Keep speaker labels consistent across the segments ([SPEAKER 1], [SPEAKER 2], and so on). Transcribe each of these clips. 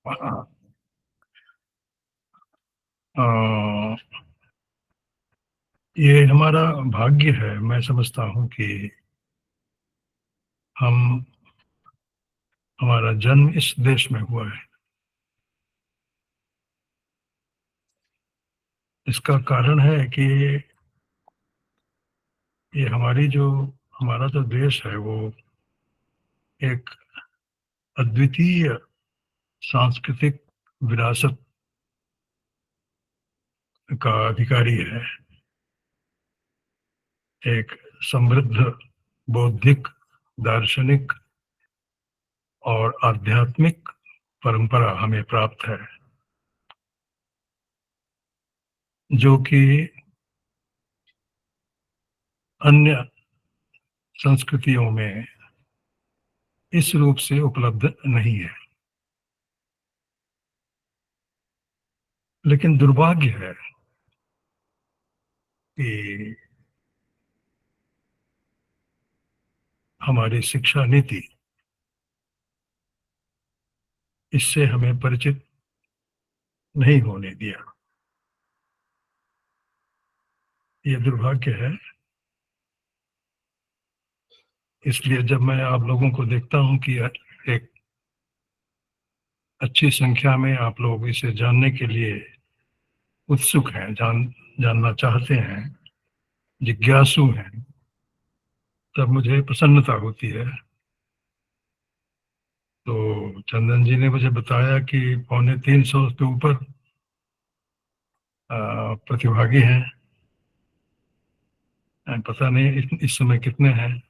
[SPEAKER 1] हाँ, ये हमारा भाग्य है। मैं समझता हूँ कि हम हमारा जन्म इस देश में हुआ है। इसका कारण है कि ये हमारा जो देश है वो एक अद्वितीय सांस्कृतिक विरासत का अधिकारी है। एक समृद्ध बौद्धिक, दार्शनिक और आध्यात्मिक परंपरा हमें प्राप्त है, जो कि अन्य संस्कृतियों में इस रूप से उपलब्ध नहीं है। लेकिन दुर्भाग्य है कि हमारी शिक्षा नीति इससे हमें परिचित नहीं होने दिया। ये दुर्भाग्य है। इसलिए जब मैं आप लोगों को देखता हूं कि एक अच्छी संख्या में आप लोग इसे जानने के लिए उत्सुक हैं, जानना चाहते हैं, जिज्ञासु हैं, तब मुझे प्रसन्नता होती है। तो चंदन जी ने मुझे बताया कि 350 के ऊपर प्रतिभागी हैं। पता नहीं इस समय कितने हैं।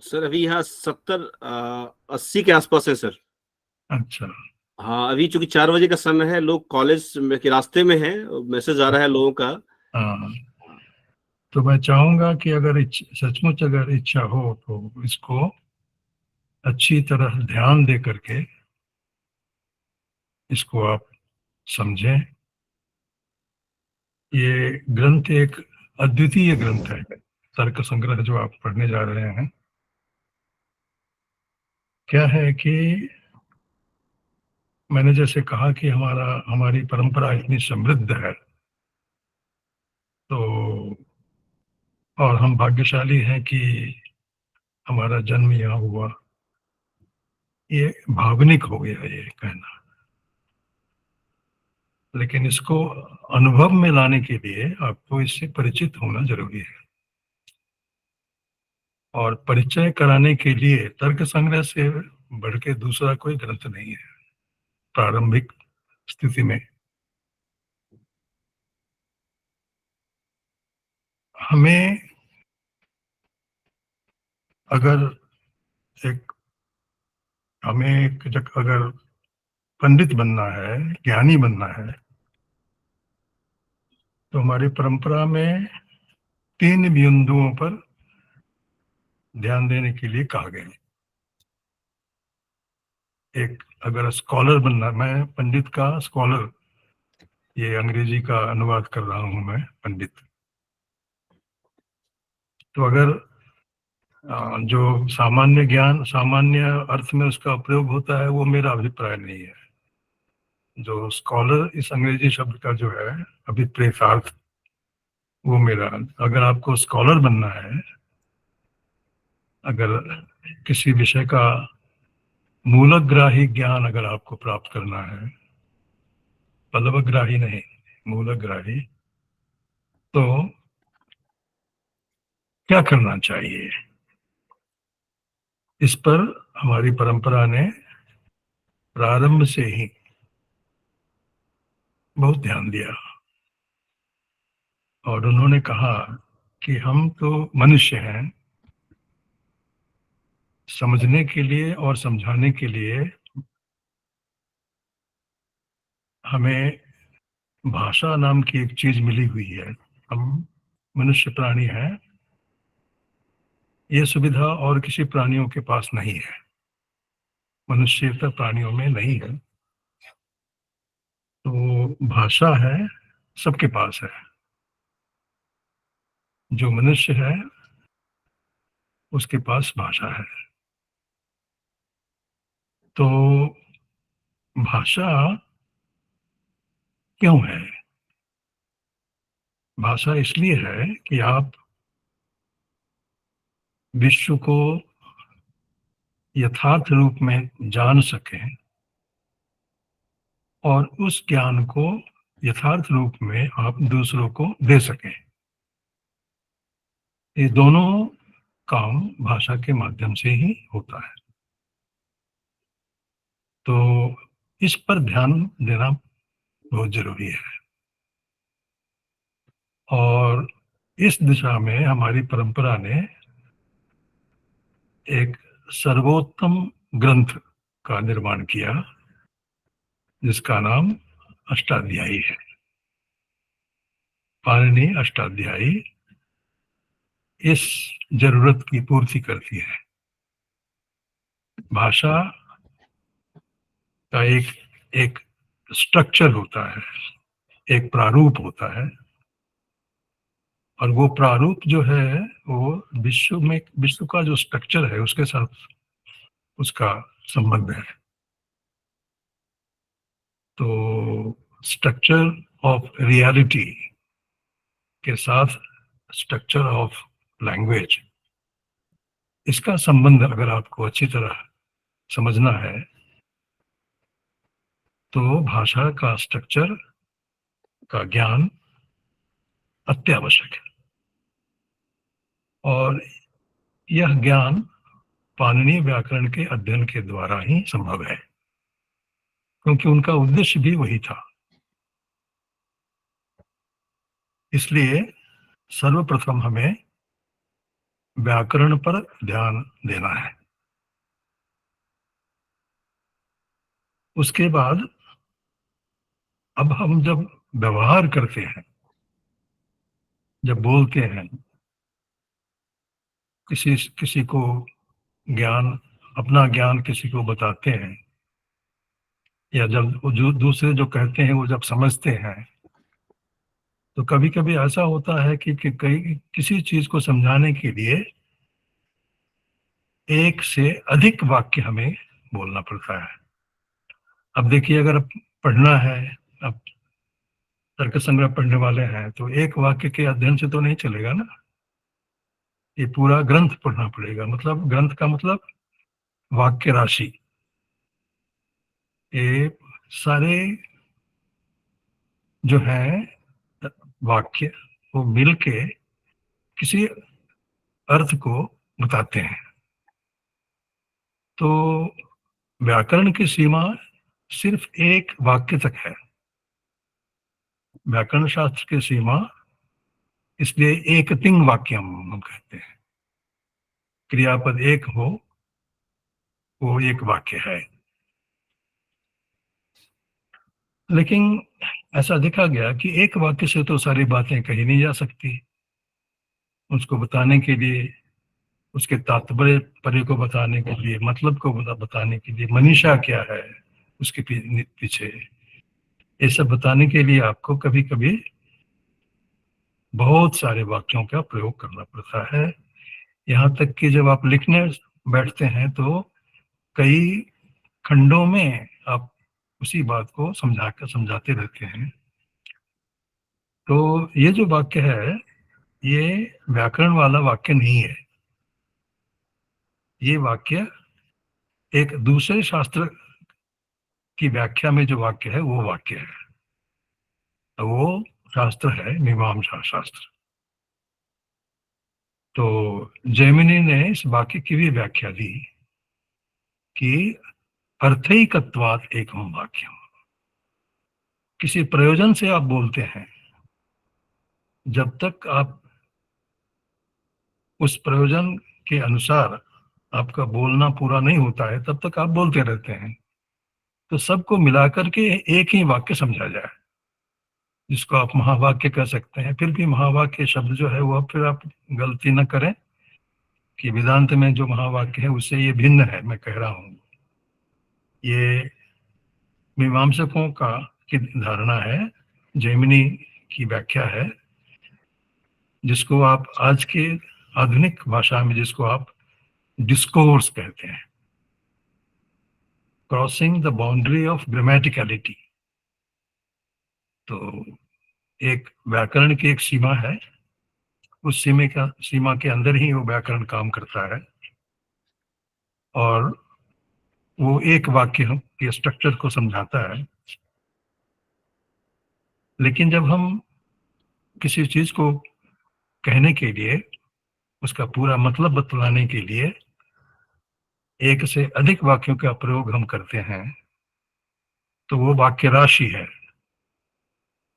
[SPEAKER 2] सर अभी यहाँ 70 80 के आसपास है सर।
[SPEAKER 1] अच्छा।
[SPEAKER 2] हाँ, अभी चूंकि 4 बजे का समय है, लोग कॉलेज के रास्ते में हैं, मैसेज आ रहा है लोगों का।
[SPEAKER 1] हाँ, तो मैं चाहूंगा कि अगर सचमुच अगर इच्छा हो तो इसको अच्छी तरह ध्यान दे करके इसको आप समझें। ये ग्रंथ एक अद्वितीय ग्रंथ है। तर्क संग्रह जो आप पढ़ने जा रहे हैं, क्या है कि मैंने जैसे कहा कि हमारी परंपरा इतनी समृद्ध है, तो और हम भाग्यशाली हैं कि हमारा जन्म यहाँ हुआ। ये भावनिक हो गया ये कहना, लेकिन इसको अनुभव में लाने के लिए आपको इससे परिचित होना जरूरी है। और परिचय कराने के लिए तर्क संग्रह से बढ़ के दूसरा कोई ग्रंथ नहीं है प्रारंभिक स्थिति में। हमें अगर एक अगर पंडित बनना है, ज्ञानी बनना है, तो हमारी परंपरा में 3 बिंदुओं पर ध्यान देने के लिए कहा गया है। एक, अगर स्कॉलर बनना, मैं पंडित का स्कॉलर, ये अंग्रेजी का अनुवाद कर रहा हूं मैं, पंडित। तो अगर जो सामान्य ज्ञान, सामान्य अर्थ में उसका प्रयोग होता है, वो मेरा अभिप्राय नहीं है। जो स्कॉलर इस अंग्रेजी शब्द का जो है अभिप्रेतार्थ, वो मेरा। अगर आपको स्कॉलर बनना है, अगर किसी विषय का मूलग्राही ज्ञान अगर आपको प्राप्त करना है, पल्लवग्राही नहीं, मूलग्राही, तो क्या करना चाहिए? इस पर हमारी परंपरा ने प्रारंभ से ही बहुत ध्यान दिया। और उन्होंने कहा कि हम तो मनुष्य हैं, समझने के लिए और समझाने के लिए हमें भाषा नाम की एक चीज मिली हुई है। हम मनुष्य प्राणी हैं, ये सुविधा और किसी प्राणियों के पास नहीं है, मनुष्यतर प्राणियों में नहीं है। तो भाषा है, सबके पास है। जो मनुष्य है उसके पास भाषा है। तो भाषा क्यों है? भाषा इसलिए है कि आप विश्व को यथार्थ रूप में जान सकें और उस ज्ञान को यथार्थ रूप में आप दूसरों को दे सकें। ये दोनों काम भाषा के माध्यम से ही होता है। तो इस पर ध्यान देना बहुत जरूरी है और इस दिशा में हमारी परंपरा ने एक सर्वोत्तम ग्रंथ का निर्माण किया जिसका नाम अष्टाध्यायी है। पाणिनि अष्टाध्यायी इस जरूरत की पूर्ति करती है। भाषा का एक स्ट्रक्चर होता है, एक प्रारूप होता है और वो प्रारूप जो है वो विश्व का जो स्ट्रक्चर है उसके साथ उसका संबंध है। तो स्ट्रक्चर ऑफ रियलिटी के साथ स्ट्रक्चर ऑफ लैंग्वेज, इसका संबंध अगर आपको अच्छी तरह समझना है तो भाषा का स्ट्रक्चर का ज्ञान अत्यावश्यक है। और यह ज्ञान पाणिनि व्याकरण के अध्ययन के द्वारा ही संभव है क्योंकि उनका उद्देश्य भी वही था। इसलिए सर्वप्रथम हमें व्याकरण पर ध्यान देना है। उसके बाद अब हम जब व्यवहार करते हैं, जब बोलते हैं, किसी किसी को ज्ञान, अपना ज्ञान किसी को बताते हैं या जब जो दूसरे जो कहते हैं वो जब समझते हैं तो कभी कभी ऐसा होता है कि कई किसी चीज को समझाने के लिए एक से अधिक वाक्य हमें बोलना पड़ता है। अब देखिए, अगर पढ़ना है, अब तर्क संग्रह पढ़ने वाले हैं तो एक वाक्य के अध्ययन से तो नहीं चलेगा ना, ये पूरा ग्रंथ पढ़ना पड़ेगा। मतलब ग्रंथ का मतलब वाक्य राशि, ये सारे जो है वाक्य वो मिलके किसी अर्थ को बताते हैं। तो व्याकरण की सीमा सिर्फ एक वाक्य तक है। व्याकरण शास्त्र की सीमा इसलिए एक तिंग वाक्यम हम कहते हैं, क्रियापद एक हो वो एक वाक्य है। लेकिन ऐसा देखा गया कि एक वाक्य से तो सारी बातें कही नहीं जा सकती। उसको बताने के लिए, उसके तात्पर्य को बताने के लिए, मतलब को बताने के लिए, मनीषा क्या है उसके पीछे, ये सब बताने के लिए आपको कभी कभी बहुत सारे वाक्यों का प्रयोग करना पड़ता है। यहाँ तक कि जब आप लिखने बैठते हैं तो कई खंडों में आप उसी बात को समझाते रहते हैं। तो ये जो वाक्य है ये व्याकरण वाला वाक्य नहीं है। ये वाक्य एक दूसरे शास्त्र की व्याख्या में जो वाक्य है वो वाक्य है। तो वो शास्त्र है मीमांसा शास्त्र। तो जैमिनी ने इस वाक्य की भी व्याख्या दी कि अर्थैकत्वात् एकम वाक्यम। किसी प्रयोजन से आप बोलते हैं, जब तक आप उस प्रयोजन के अनुसार आपका बोलना पूरा नहीं होता है तब तक आप बोलते रहते हैं। तो सबको मिलाकर के एक ही वाक्य समझा जाए, जिसको आप महावाक्य कह सकते हैं। फिर भी महावाक्य शब्द जो है वो फिर आप गलती न करें कि वेदांत में जो महावाक्य है उससे ये भिन्न है। मैं कह रहा हूँ ये मीमांसकों का की धारणा है, जैमिनी की व्याख्या है, जिसको आप आज के आधुनिक भाषा में जिसको आप डिस्कोर्स कहते हैं। Crossing the boundary of grammaticality. तो एक व्याकरण की एक सीमा है, उस सीमा के अंदर ही वो व्याकरण काम करता है, और वो एक वाक्य के स्ट्रक्चर को समझाता है। लेकिन जब हम किसी चीज को कहने के लिए, उसका पूरा मतलब बतलाने के लिए एक से अधिक वाक्यों का प्रयोग हम करते हैं, तो वो वाक्य राशि है।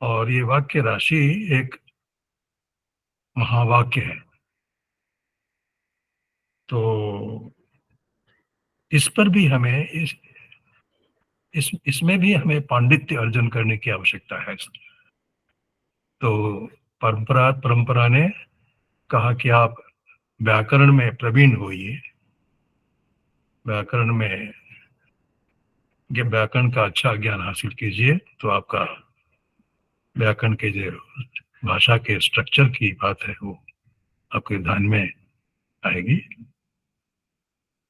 [SPEAKER 1] और ये वाक्य राशि एक महावाक्य है। तो इस पर भी हमें इसमें भी हमें पांडित्य अर्जन करने की आवश्यकता है। तो परंपरा ने कहा कि आप व्याकरण में प्रवीण होइए, व्याकरण का अच्छा ज्ञान हासिल कीजिए, तो आपका व्याकरण के जो भाषा के स्ट्रक्चर की बात है वो आपके ध्यान में आएगी।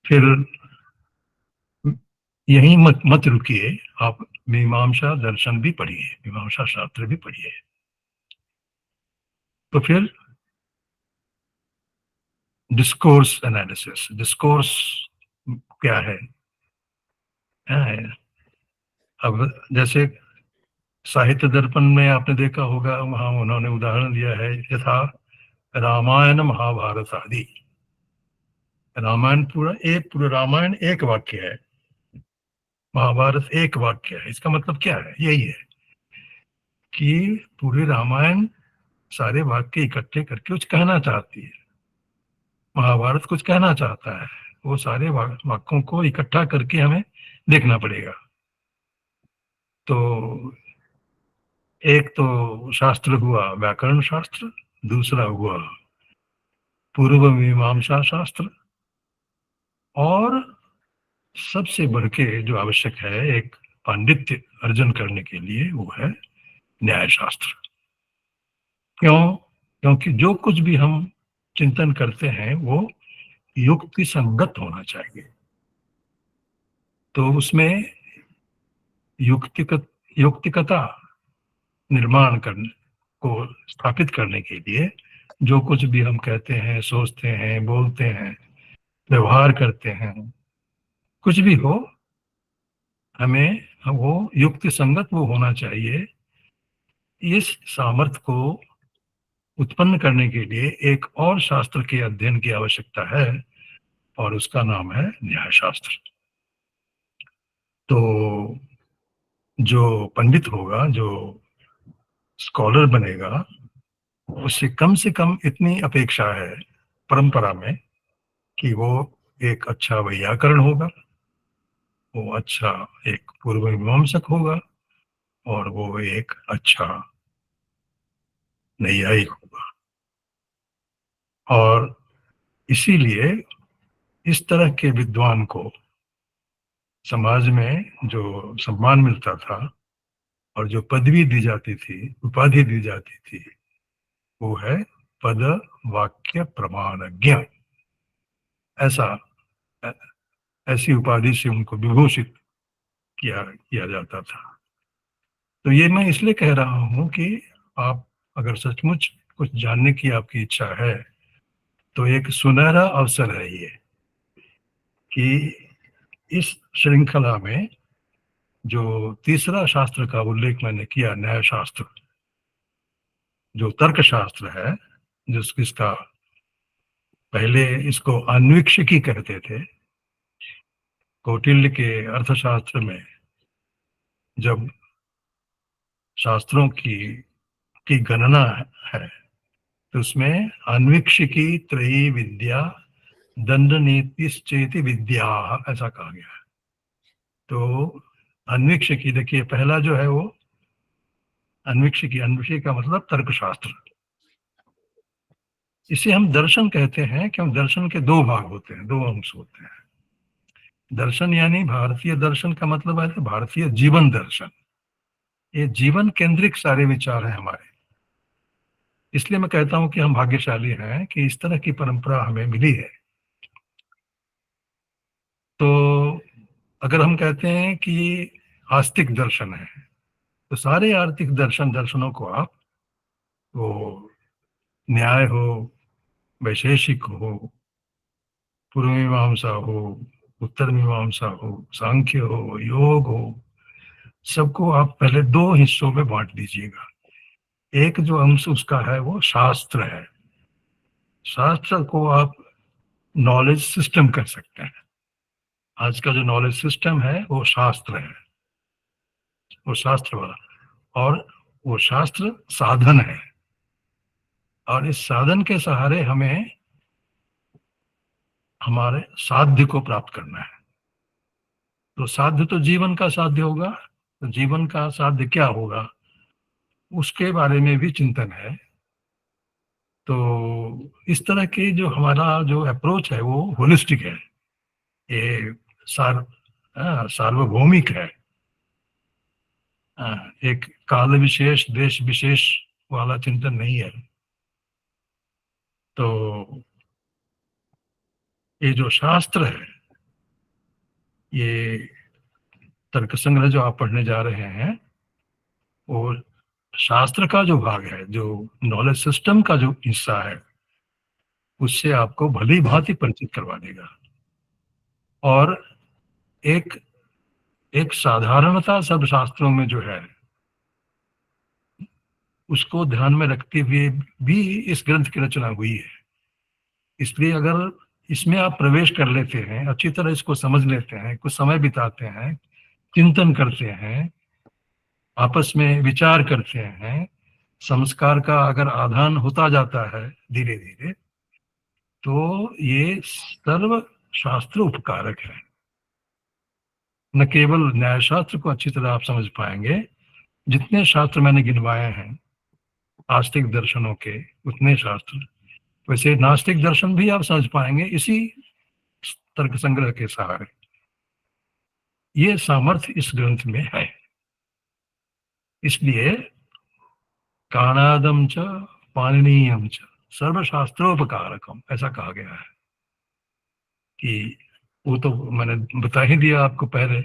[SPEAKER 1] फिर यही मत रुकिए, आप मीमांसा दर्शन भी पढ़िए, मीमांसा शास्त्र भी पढ़िए। तो फिर डिस्कोर्स एनालिसिस, डिस्कोर्स क्या है? अब जैसे साहित्य दर्पण में आपने देखा होगा, वहां उन्होंने उदाहरण दिया है, यथा रामायण महाभारत आदि। रामायण पूरा रामायण एक वाक्य है, महाभारत एक वाक्य है। इसका मतलब क्या है? यही है कि पूरे रामायण सारे वाक्य इकट्ठे करके कुछ कहना चाहती है, महाभारत कुछ कहना चाहता है, वो सारे वाक्यों को इकट्ठा करके हमें देखना पड़ेगा। तो एक तो शास्त्र हुआ व्याकरण शास्त्र, दूसरा हुआ पूर्व मीमांसा शास्त्र, और सबसे बढ़ के जो आवश्यक है एक पांडित्य अर्जन करने के लिए, वो है न्याय शास्त्र। क्योंकि जो कुछ भी हम चिंतन करते हैं वो युक्ति संगत होना चाहिए। तो उसमें युक्तिकता निर्माण करने को स्थापित करने के लिए जो कुछ भी हम कहते हैं, सोचते हैं, बोलते हैं, व्यवहार करते हैं, कुछ भी हो, हमें वो युक्ति संगत वो होना चाहिए। इस सामर्थ्य को उत्पन्न करने के लिए एक और शास्त्र के अध्ययन की आवश्यकता है, और उसका नाम है न्याय शास्त्र। तो जो पंडित होगा, जो स्कॉलर बनेगा, उससे कम इतनी अपेक्षा है परंपरा में कि वो एक अच्छा वैयाकरण होगा, वो अच्छा एक पूर्व मीमांसक होगा, और वो एक अच्छा नैयायिक होगा। और इसीलिए इस तरह के विद्वान को समाज में जो सम्मान मिलता था और जो पदवी दी जाती थी, उपाधि दी जाती थी, वो है पद वाक्य प्रमाणज्ञ। ऐसा ऐसी उपाधि से उनको विभूषित किया जाता था। तो ये मैं इसलिए कह रहा हूं कि आप अगर सचमुच कुछ जानने की आपकी इच्छा है, तो एक सुनहरा अवसर है ये कि इस श्रृंखला में जो तीसरा शास्त्र का उल्लेख मैंने किया, न्याय शास्त्र, जो तर्क शास्त्र है, जिसका पहले इसको अन्वीक्षिकी कहते थे। कौटिल्य के अर्थशास्त्र में जब शास्त्रों की गणना है, तो उसमें अन्वीक्षिकी त्रयी विद्या दंड नीतिश्चेति विद्या, ऐसा कहा गया है। तो अन्वीक्षिकी, देखिए पहला जो है वो अन्वीक्षिकी का मतलब तर्कशास्त्र। इसे हम दर्शन कहते हैं, क्योंकि दर्शन के दो भाग होते हैं, दो अंश होते हैं। दर्शन यानी भारतीय दर्शन का मतलब है भारतीय जीवन दर्शन। ये जीवन केंद्रित सारे विचार हैं हमारे। इसलिए मैं कहता हूं कि हम भाग्यशाली हैं कि इस तरह की परंपरा हमें मिली है। तो अगर हम कहते हैं कि आस्तिक दर्शन है, तो सारे आर्थिक दर्शनों को आप, वो न्याय हो, वैशेषिक हो, पूर्व मीमांसा हो, उत्तर मीमांसा हो, सांख्य हो, योग हो, सबको आप पहले दो हिस्सों में बांट दीजिएगा। एक जो अंश उसका है वो शास्त्र है। शास्त्र को आप नॉलेज सिस्टम कर सकते हैं। आज का जो नॉलेज सिस्टम है वो शास्त्र है, वो शास्त्र वाला। और वो शास्त्र साधन है, और इस साधन के सहारे हमें हमारे साध्य को प्राप्त करना है। तो साध्य तो जीवन का साध्य होगा। तो जीवन का साध्य क्या होगा, उसके बारे में भी चिंतन है। तो इस तरह की जो हमारा जो अप्रोच है वो होलिस्टिक है। ये सार सार्वभौमिक है। एक काल विशेष, देश विशेष वाला चिंतन नहीं है। तो ये जो शास्त्र है, ये तर्क संग्रह जो आप पढ़ने जा रहे हैं, वो शास्त्र का जो भाग है, जो नॉलेज सिस्टम का जो हिस्सा है, उससे आपको भली भांति परिचित करवा देगा। और एक एक साधारणता सब शास्त्रों में जो है, उसको ध्यान में रखते हुए भी इस ग्रंथ की रचना हुई है। इसलिए अगर इसमें आप प्रवेश कर लेते हैं, अच्छी तरह इसको समझ लेते हैं, कुछ समय बिताते हैं, चिंतन करते हैं, आपस में विचार करते हैं, संस्कार का अगर आधान होता जाता है धीरे धीरे, तो ये सर्व शास्त्र उपकारक है। न केवल न्याय शास्त्र को अच्छी तरह आप समझ पाएंगे, जितने शास्त्र मैंने गिनवाए हैं आस्तिक दर्शनों के, उतने शास्त्र, वैसे नास्तिक दर्शन भी आप समझ पाएंगे इसी तर्क संग्रह के सहारे। ये सामर्थ्य इस ग्रंथ में है। इसलिए काणादम च पाणिनीयम च सर्वशास्त्रोपकारकम, ऐसा कहा गया है। कि वो तो मैंने बता ही दिया आपको पहले।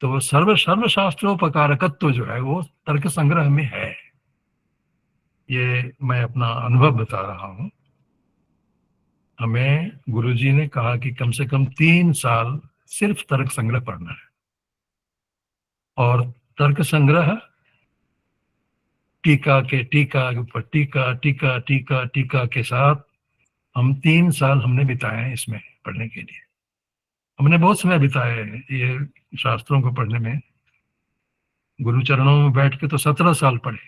[SPEAKER 1] तो सर्व शास्त्रोपकारकत्व जो है वो तर्क संग्रह में है। ये मैं अपना अनुभव बता रहा हूँ। हमें गुरुजी ने कहा कि कम से कम 3 साल सिर्फ तर्क संग्रह पढ़ना है, और तर्क संग्रह टीका के ऊपर टीका टीका टीका टीका के साथ हम 3 साल हमने बिताए हैं इसमें पढ़ने के लिए। हमने बहुत समय बिताया है ये शास्त्रों को पढ़ने में। गुरु चरणों में बैठ के तो 17 साल पढ़े।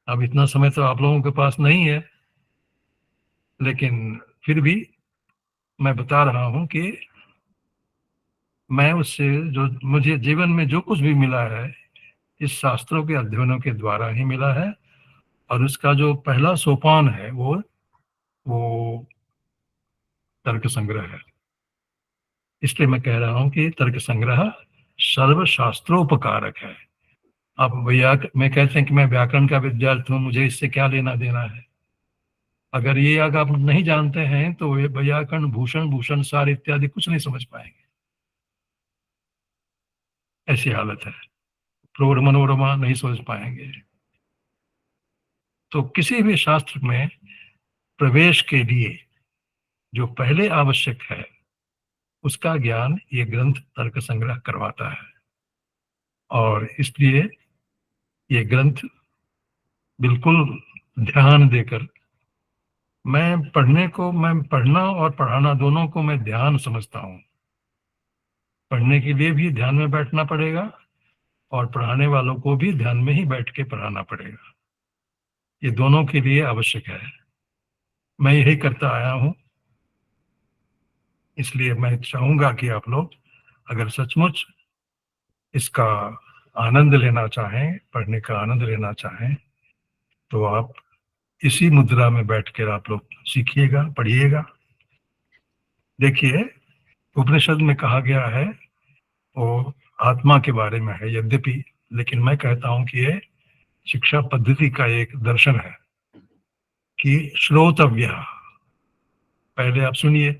[SPEAKER 1] अब इतना समय तो आप लोगों के पास नहीं है, लेकिन फिर भी मैं बता रहा हूं कि मैं उससे जो मुझे जीवन में जो कुछ भी मिला है, इस शास्त्रों के अध्ययनों के द्वारा ही मिला है। और उसका जो पहला सोपान है वो तर्क संग्रह है। इसलिए मैं कह रहा हूं कि तर्क संग्रह सर्वशास्त्रोपकारक है। आप मैं कहते हैं कि मैं व्याकरण का विद्यार्थी हूं, मुझे इससे क्या लेना देना है। अगर आप नहीं जानते हैं तो ये व्याकरण भूषण भूषण सार इत्यादि कुछ नहीं समझ पाएंगे। ऐसी हालत है। प्रौढ़ मनोरमा नहीं समझ पाएंगे। तो किसी भी शास्त्र में प्रवेश के लिए जो पहले आवश्यक है, उसका ज्ञान ये ग्रंथ तर्क संग्रह करवाता है। और इसलिए ये ग्रंथ बिल्कुल ध्यान देकर, मैं पढ़ना और पढ़ाना दोनों को मैं ध्यान समझता हूँ। पढ़ने के लिए भी ध्यान में बैठना पड़ेगा, और पढ़ाने वालों को भी ध्यान में ही बैठ के पढ़ाना पड़ेगा। ये दोनों के लिए आवश्यक है। मैं यही करता आया हूँ। इसलिए मैं चाहूंगा कि आप लोग अगर सचमुच इसका आनंद लेना चाहें, पढ़ने का आनंद लेना चाहें, तो आप इसी मुद्रा में बैठकर आप लोग सीखिएगा, पढ़िएगा। देखिए, उपनिषद में कहा गया है वो आत्मा के बारे में है यद्यपि, लेकिन मैं कहता हूं कि ये शिक्षा पद्धति का एक दर्शन है कि श्रोतव्य। पहले आप सुनिए,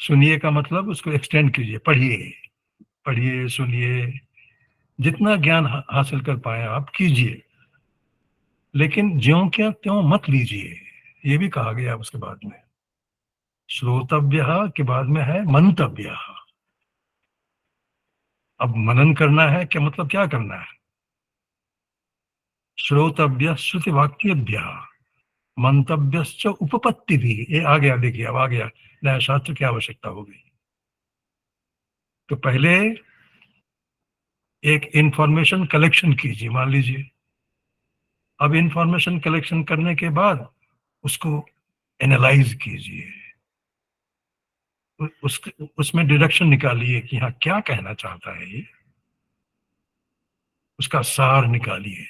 [SPEAKER 1] सुनिए का मतलब उसको एक्सटेंड कीजिए, पढ़िए, पढ़िए, सुनिए, जितना ज्ञान हासिल कर पाए आप कीजिए, लेकिन ज्यों क्या त्यों मत लीजिए। ये भी कहा गया उसके बाद में। श्रोतव्य के बाद में है मंतव्य। अब मनन करना है, क्या मतलब क्या करना है? श्रोतव्य श्रुति वाक्यभ्य, मंतव्यश्च उपपत्ति भी, ये आ गया, देखिए अब आ गया नया शास्त्र की आवश्यकता होगी। तो पहले एक इंफॉर्मेशन कलेक्शन कीजिए, मान लीजिए। अब इंफॉर्मेशन कलेक्शन करने के बाद उसको एनालाइज कीजिए, उस उसमें डिडक्शन निकालिए कि हाँ क्या कहना चाहता है ये, उसका सार निकालिए,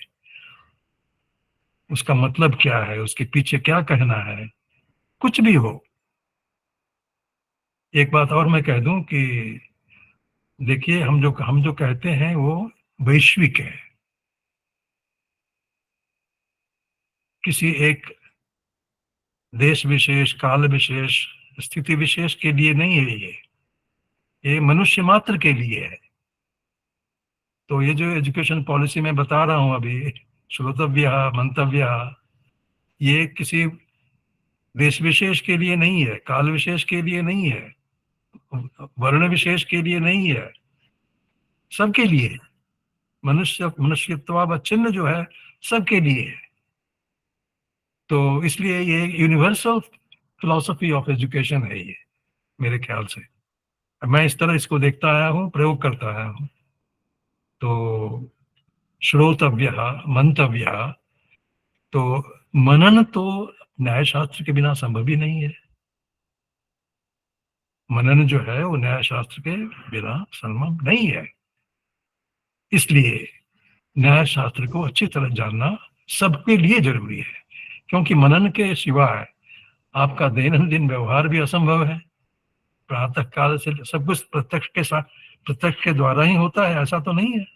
[SPEAKER 1] उसका मतलब क्या है, उसके पीछे क्या कहना है, कुछ भी हो। एक बात और मैं कह दूं कि देखिए, हम जो कहते हैं वो वैश्विक है, किसी एक देश विशेष, काल विशेष, स्थिति विशेष के लिए नहीं है ये मनुष्य मात्र के लिए है। तो ये जो एजुकेशन पॉलिसी में बता रहा हूं अभी, श्रोतव्य मंतव्य, ये किसी देश विशेष के लिए नहीं है, काल विशेष के लिए नहीं है, वर्ण विशेष के लिए नहीं है, सबके लिए है। मनुष्यत्वावच्छिन्न जो है सबके लिए है। तो इसलिए ये यूनिवर्सल फिलॉसफी ऑफ एजुकेशन है ये, मेरे ख्याल से। मैं इस तरह इसको देखता आया हूँ, प्रयोग करता आया हूँ। तो श्रोतव्य मंतव्य, तो मनन तो न्याय शास्त्र के बिना संभव ही नहीं है। मनन जो है वो न्याय शास्त्र के बिना संभव नहीं है। इसलिए न्याय शास्त्र को अच्छी तरह जानना सबके लिए जरूरी है, क्योंकि मनन के सिवाय आपका दैनंदिन व्यवहार भी असंभव है। प्रातः काल से सब कुछ प्रत्यक्ष के द्वारा ही होता है, ऐसा तो नहीं है।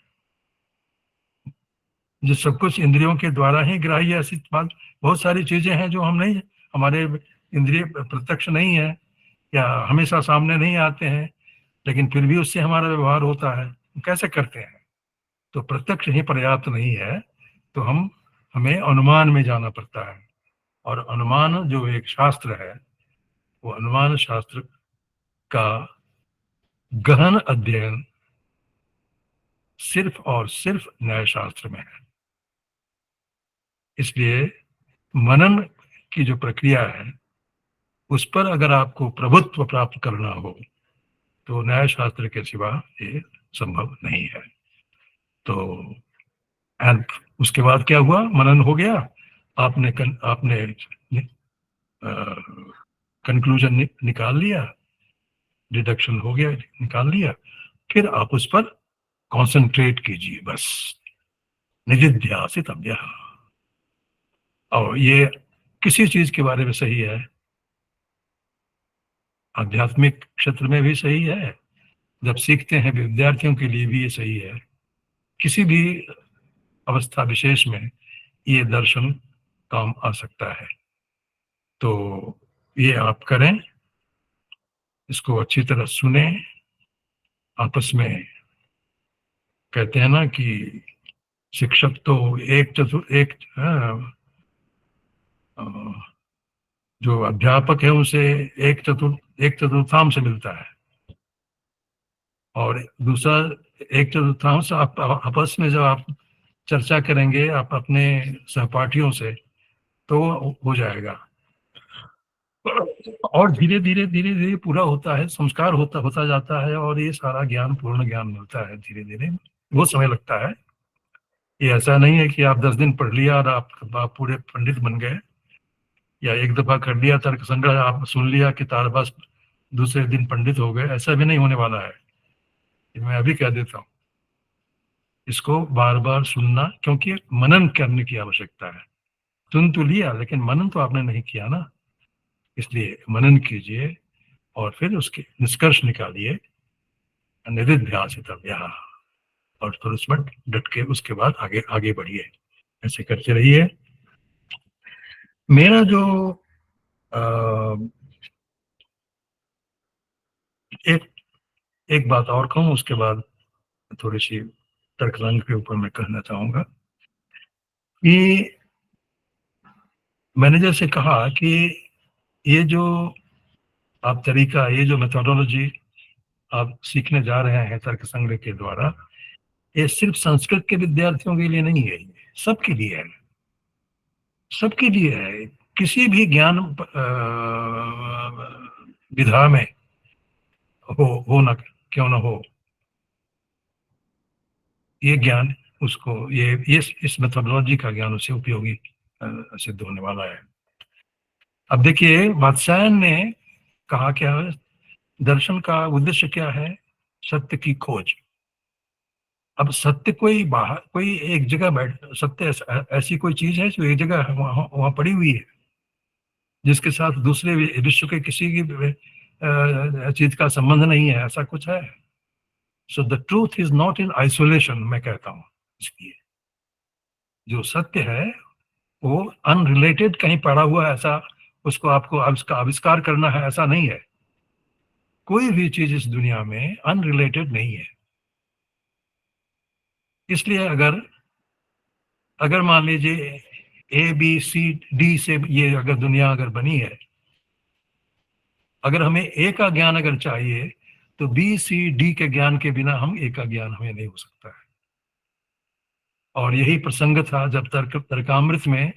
[SPEAKER 1] जो सब कुछ इंद्रियों के द्वारा ही ग्राह्य, ऐसी बात बहुत सारी चीजें हैं जो हम नहीं, हमारे इंद्रिय प्रत्यक्ष नहीं है या हमेशा सामने नहीं आते हैं, लेकिन फिर भी उससे हमारा व्यवहार होता है। कैसे करते हैं? तो प्रत्यक्ष ही पर्याप्त नहीं है, तो हमें अनुमान में जाना पड़ता है। और अनुमान जो एक शास्त्र है, वो अनुमान शास्त्र का गहन अध्ययन सिर्फ और सिर्फ न्याय शास्त्र में है। इसलिए मनन की जो प्रक्रिया है, उस पर अगर आपको प्रभुत्व प्राप्त करना हो तो न्याय शास्त्र के सिवा ये संभव नहीं है। तो एंड उसके बाद क्या हुआ? मनन हो गया, आपने कंक्लूजन निकाल लिया, डिडक्शन हो गया, निकाल लिया, फिर आप उस पर कंसंट्रेट कीजिए बस, निदिध्यासितव्य। और ये किसी चीज के बारे में सही है, आध्यात्मिक क्षेत्र में भी सही है, जब सीखते हैं विद्यार्थियों के लिए भी ये सही है, किसी भी अवस्था विशेष में ये दर्शन काम आ सकता है। तो ये आप करें, इसको अच्छी तरह सुने, आपस में कहते हैं ना कि शिक्षक तो जो अध्यापक है उसे एक चतुर्थांश मिलता है, और दूसरा एक चतुर्थांश आप आपस में जब आप चर्चा करेंगे आप अपने सहपाठियों से, तो हो जाएगा। और धीरे धीरे धीरे धीरे पूरा होता है, संस्कार होता होता जाता है, और ये सारा ज्ञान, पूर्ण ज्ञान मिलता है धीरे धीरे। बहुत समय लगता है, ये ऐसा नहीं है कि आप 10 दिन पढ़ लिया और आप पूरे पंडित बन गए, या एक दफा कर लिया तर्क संग्रह, आप सुन लिया कि तार बस दूसरे दिन पंडित हो गए, ऐसा भी नहीं होने वाला है। ये मैं अभी कह देता हूँ, इसको बार बार सुनना, क्योंकि मनन करने की आवश्यकता है। सुन तो लिया लेकिन मनन तो आपने नहीं किया ना, इसलिए मनन कीजिए और फिर उसके निष्कर्ष निकालिए, निदिध्यासितव्य, और फिर उसमें डट के उसके बाद आगे आगे बढ़िए, ऐसे करते रहिए। मेरा जो एक एक बात और कहूँ, उसके बाद थोड़ी सी तर्करंग के ऊपर मैं कहना चाहूंगा कि मैंने जैसे कहा कि ये जो आप तरीका, ये जो मेथोडोलॉजी आप सीखने जा रहे हैं तर्क संग्रह के द्वारा, ये सिर्फ संस्कृत के विद्यार्थियों के लिए नहीं है, ये सबके लिए है, सबके लिए है। किसी भी ज्ञान विधा में हो ना, क्यों ना हो, ये ज्ञान उसको, ये इस मेथोडोलॉजी का ज्ञान उसे उपयोगी सिद्ध होने वाला है। अब देखिए, वात्स्यायन ने कहा क्या है, दर्शन का उद्देश्य क्या है, सत्य की खोज। अब सत्य कोई बाहर, कोई एक जगह बैठ, सत्य ऐसी कोई चीज है जो एक जगह वहां पड़ी हुई है, जिसके साथ दूसरे विश्व के किसी की चीज का संबंध नहीं है, ऐसा कुछ है? So the truth is not in isolation, मैं कहता हूं। इसलिए जो सत्य है वो अनरिलेटेड कहीं पड़ा हुआ है, ऐसा उसको आपको उसका आविष्कार करना है, ऐसा नहीं है। कोई भी चीज इस दुनिया में अनरिलेटेड नहीं है। इसलिए अगर अगर मान लीजिए ABCD से ये अगर दुनिया अगर बनी है, अगर हमें A का ज्ञान अगर चाहिए, तो BCD के ज्ञान के बिना हम A का ज्ञान हमें नहीं हो सकता है। और यही प्रसंग था जब तर्कामृत में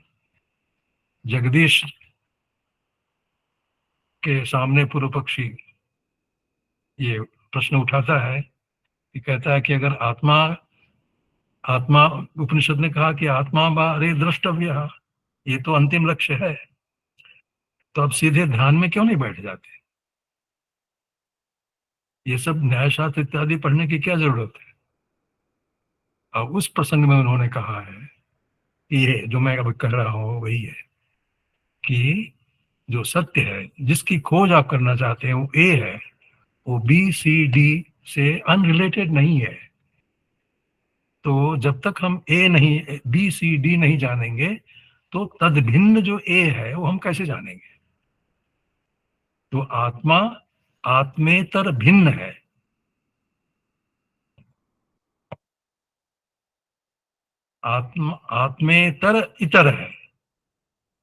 [SPEAKER 1] जगदीश के सामने पूर्व पक्षी ये प्रश्न उठाता है कि कहता है कि अगर आत्मा आत्मा उपनिषद ने कहा कि आत्मा बारे द्रष्टव्य, ये तो अंतिम लक्ष्य है, तो अब सीधे ध्यान में क्यों नहीं बैठ जाते? ये सब न्यायशास्त्र इत्यादि पढ़ने की क्या जरूरत है? अब उस प्रसंग में उन्होंने कहा है कि ये जो मैं अब कह रहा हूं वही है कि जो सत्य है, जिसकी खोज आप करना चाहते हैं, वो A है, वो BCD से अनरिलेटेड नहीं है। तो जब तक हम BCD नहीं जानेंगे, तो तद भिन्न जो A है वो हम कैसे जानेंगे? तो आत्मा आत्मेतर भिन्न है। आत्मेतर इतर है।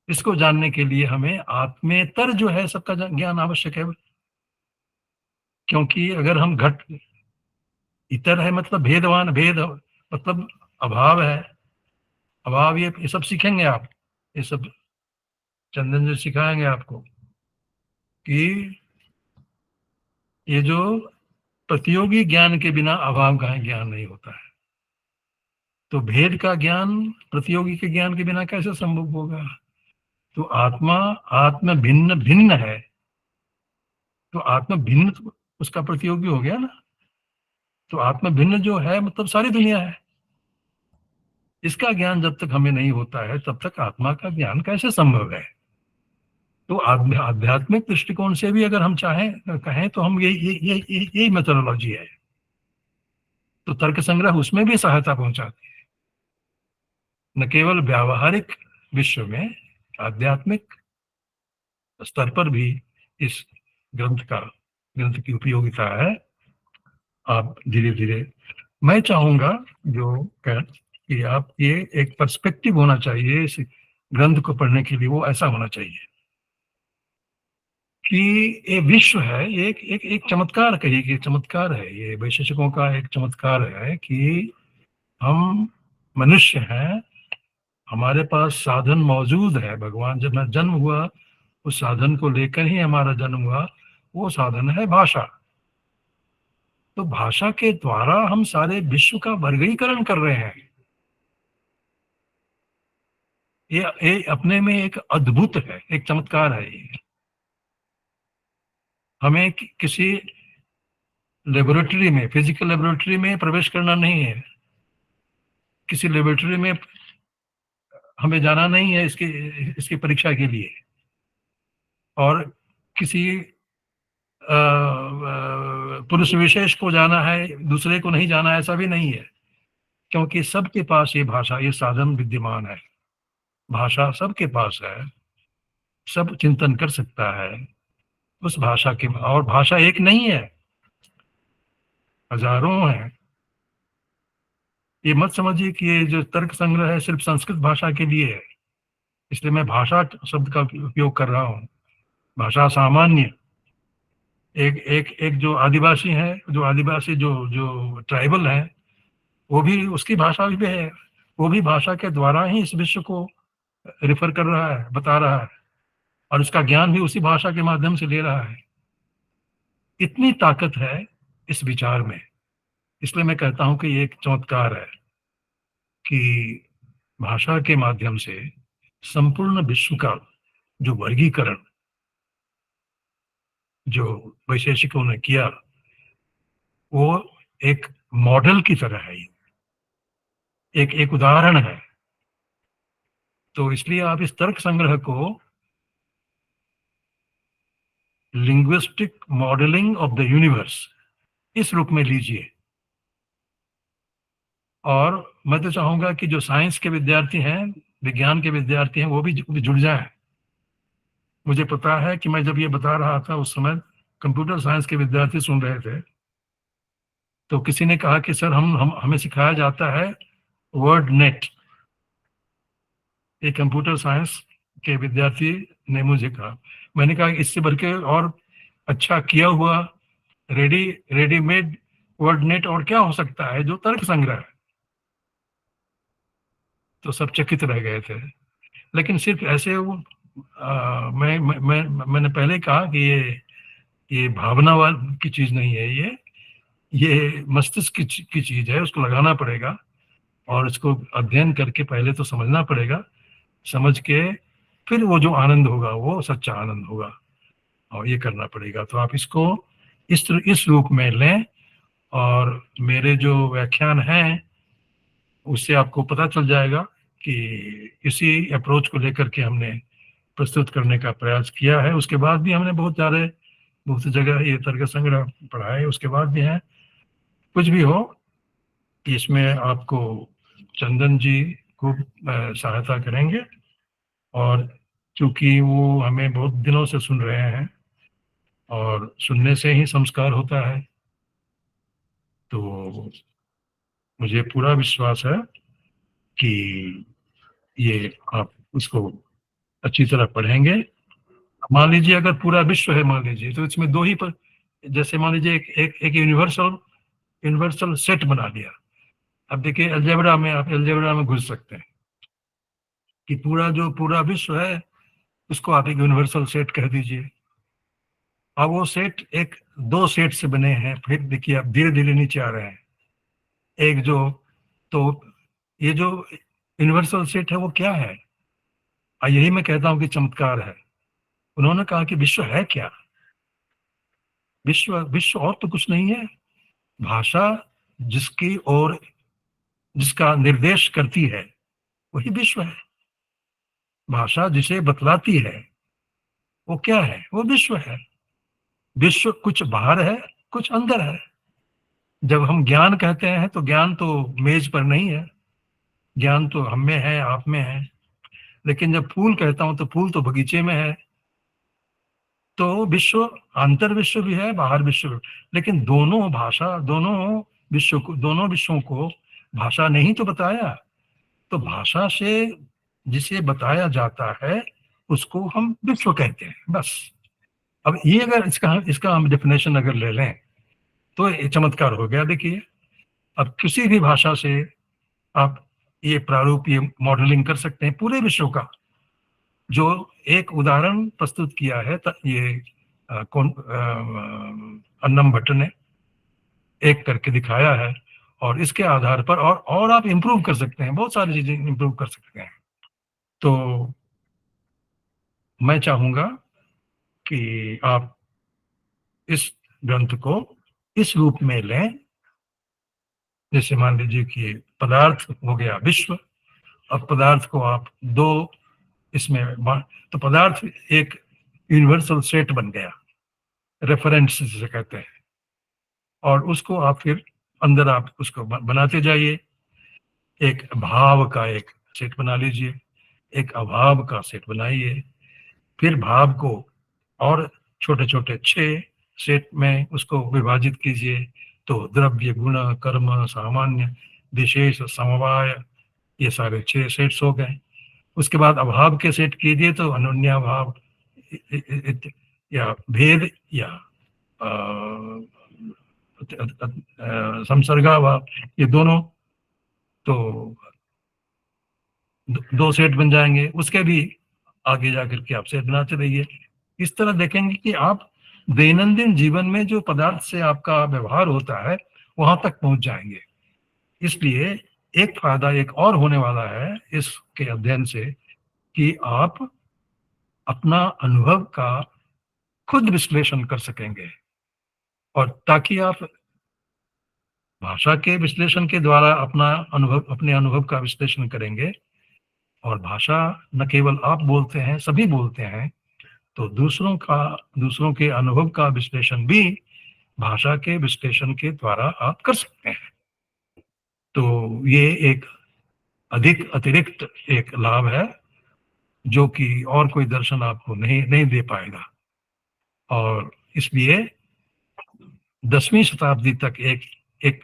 [SPEAKER 1] इसको जानने के लिए हमें आत्मेतर जो है सबका ज्ञान आवश्यक है। क्योंकि अगर हम घट, इतर है मतलब भेदवान, भेद मतलब अभाव है, अभाव, ये सब सीखेंगे आप, ये सब चंदन जी सिखाएंगे आपको कि ये जो प्रतियोगी ज्ञान के बिना अभाव का ज्ञान नहीं होता है। तो भेद का ज्ञान प्रतियोगी के ज्ञान के बिना कैसे संभव होगा? तो आत्मा आत्म भिन्न भिन्न है, तो आत्म भिन्न तो उसका प्रतियोगी हो गया ना। तो आत्म भिन्न जो है मतलब सारी दुनिया है। इसका ज्ञान जब तक हमें नहीं होता है, तब तक आत्मा का ज्ञान कैसे संभव है? तो आध्यात्मिक दृष्टिकोण से भी अगर हम चाहें कहें तो हम यही मेथोडोलॉजी है। तो तर्क संग्रह उसमें भी सहायता पहुंचाती है, न केवल व्यावहारिक विश्व में, आध्यात्मिक स्तर पर भी इस ग्रंथ की उपयोगिता है। आप धीरे धीरे, मैं चाहूंगा जो कि आप ये एक पर्सपेक्टिव होना चाहिए इस ग्रंथ को पढ़ने के लिए, वो ऐसा होना चाहिए कि ये विश्व है, ये एक चमत्कार, कहिए कि चमत्कार है, ये वैशेषिकों का एक चमत्कार है कि हम मनुष्य हैं, हमारे पास साधन मौजूद है। भगवान जब मैं जन्म हुआ, उस साधन को लेकर ही हमारा जन्म हुआ, वो साधन है भाषा। तो भाषा के द्वारा हम सारे विश्व का वर्गीकरण कर रहे हैं। ये अपने में एक अद्भुत है, एक चमत्कार है। ये हमें किसी लेबोरेटरी में, फिजिकल लेबोरेटरी में प्रवेश करना नहीं है, किसी लेबोरेटरी में हमें जाना नहीं है इसकी परीक्षा के लिए, और किसी पुरुष विशेष को जाना है, दूसरे को नहीं जाना है, ऐसा भी नहीं है। क्योंकि सबके पास ये भाषा, ये साधन विद्यमान है। भाषा सबके पास है, सब चिंतन कर सकता है उस भाषा के। और भाषा एक नहीं है, हजारों हैं। ये मत समझिए कि ये जो तर्क संग्रह है सिर्फ संस्कृत भाषा के लिए है, इसलिए मैं भाषा शब्द का उपयोग कर रहा हूँ। भाषा सामान्य, एक एक एक जो आदिवासी है, जो आदिवासी जो जो ट्राइबल है, वो भी उसकी भाषा भी है, वो भी भाषा के द्वारा ही इस विश्व को रिफर कर रहा है, बता रहा है, और उसका ज्ञान भी उसी भाषा के माध्यम से ले रहा है। इतनी ताकत है इस विचार में, इसलिए मैं कहता हूं कि ये एक चमत्कार है कि भाषा के माध्यम से संपूर्ण विश्व का जो वर्गीकरण जो वैशेषिकों ने किया, वो एक मॉडल की तरह है, एक एक उदाहरण है। तो इसलिए आप इस तर्क संग्रह को linguistic modelling of the universe इस रूप में लीजिए। और मैं तो चाहूंगा कि जो साइंस के विद्यार्थी हैं, विज्ञान के विद्यार्थी हैं, वो भी जुड़ जाएं। मुझे पता है कि मैं जब ये बता रहा था उस समय कंप्यूटर साइंस के विद्यार्थी सुन रहे थे, तो किसी ने कहा कि सर हमें सिखाया जाता है वर्ड नेट। एक कंप्यूटर साइंस के विद्यार्थी ने मुझे कहा, मैंने कहा इससे बढ़ के और अच्छा किया हुआ रेडीमेड वर्ड नेट और क्या हो सकता है जो तर्क संग्रह है। तो सब चकित रह गए थे। लेकिन सिर्फ ऐसे वो मैंने पहले कहा कि ये भावनावाद की चीज नहीं है, ये मस्तिष्क की चीज है, उसको लगाना पड़ेगा और इसको अध्ययन करके पहले तो समझना पड़ेगा, समझ के फिर वो जो आनंद होगा वो सच्चा आनंद होगा, और ये करना पड़ेगा। तो आप इसको इस रूप में लें, और मेरे जो व्याख्यान हैं उससे आपको पता चल जाएगा कि इसी अप्रोच को लेकर के हमने प्रस्तुत करने का प्रयास किया है। उसके बाद भी हमने बहुत जगह ये तर्क संग्रह पढ़ा है, उसके बाद भी है। कुछ भी हो, इसमें आपको चंदन जी खूब सहायता करेंगे, और चूंकि वो हमें बहुत दिनों से सुन रहे हैं और सुनने से ही संस्कार होता है, तो मुझे पूरा विश्वास है कि ये आप उसको अच्छी तरह पढ़ेंगे। मान लीजिए अगर पूरा विश्व है मान लीजिए, तो इसमें दो ही पर, जैसे मान लीजिए एक यूनिवर्सल सेट बना लिया। अब देखिए अलजेब्रा में, आप अलजेब्रा में घुस सकते हैं कि पूरा विश्व है उसको आप एक यूनिवर्सल सेट कह दीजिए। अब वो सेट एक दो सेट से बने हैं, फिर देखिए आप धीरे धीरे नीचे आ रहे हैं। एक जो, तो ये जो यूनिवर्सल सेट है वो क्या है? यही मैं कहता हूं कि चमत्कार है। उन्होंने कहा कि विश्व है क्या? विश्व और तो कुछ नहीं है। भाषा जिसकी ओर, जिसका निर्देश करती है, वही विश्व है। भाषा जिसे बतलाती है वो क्या है? वो विश्व है। विश्व कुछ बाहर है, कुछ अंदर है। जब हम ज्ञान कहते हैं तो ज्ञान तो मेज पर नहीं है, ज्ञान तो हम में है, आप में है। लेकिन जब फूल कहता हूं तो फूल तो बगीचे में है। तो विश्व अंतर विश्व भी है, बाहर विश्व भी। लेकिन दोनों विश्वों को भाषा ने ही तो बताया। तो भाषा से जिसे बताया जाता है उसको हम विश्व कहते हैं, बस। अब ये अगर इसका हम डेफिनेशन अगर ले लें तो ये चमत्कार हो गया। देखिए अब किसी भी भाषा से आप ये प्रारूप, ये मॉडलिंग कर सकते हैं पूरे विश्व का। जो एक उदाहरण प्रस्तुत किया है ये अन्नम भट्ट ने एक करके दिखाया है, और इसके आधार पर और आप इंप्रूव कर सकते हैं, बहुत सारी चीजें इंप्रूव कर सकते हैं। तो मैं चाहूंगा कि आप इस ग्रंथ को इस रूप में लें, जैसे मान लीजिए कि पदार्थ हो गया विश्व। अब पदार्थ को आप दो इसमें तो पदार्थ एक यूनिवर्सल सेट बन गया, रेफरेंस जिसे कहते हैं। और उसको आप फिर अंदर आप उसको बनाते जाइए। एक भाव का एक सेट बना लीजिए, एक अभाव का सेट बनाइए, फिर भाव को और छोटे छोटे 6 सेट में उसको विभाजित कीजिए, तो द्रव्य, गुण, कर्म, सामान्य, विशेष, समवाय, ये सारे 6 सेट्स हो गए। उसके बाद अभाव के सेट कीजिए तो अनन्याभाव या भेद या संसर्गाभाव, ये दोनों तो 2 सेट बन जाएंगे। उसके भी आगे जाकर के आप सेट बनाते रहिए। इस तरह देखेंगे कि आप दैनंदिन जीवन में जो पदार्थ से आपका व्यवहार होता है वहां तक पहुंच जाएंगे। इसलिए एक फायदा एक और होने वाला है इसके अध्ययन से कि आप अपना अनुभव का खुद विश्लेषण कर सकेंगे, और ताकि आप भाषा के विश्लेषण के द्वारा अपने अनुभव का विश्लेषण करेंगे, और भाषा न केवल आप बोलते हैं, सभी बोलते हैं, तो दूसरों के अनुभव का विश्लेषण भी भाषा के विश्लेषण के द्वारा आप कर सकते हैं। तो ये एक अधिक अतिरिक्त एक लाभ है जो कि और कोई दर्शन आपको नहीं दे पाएगा। और इसलिए 10वीं शताब्दी तक एक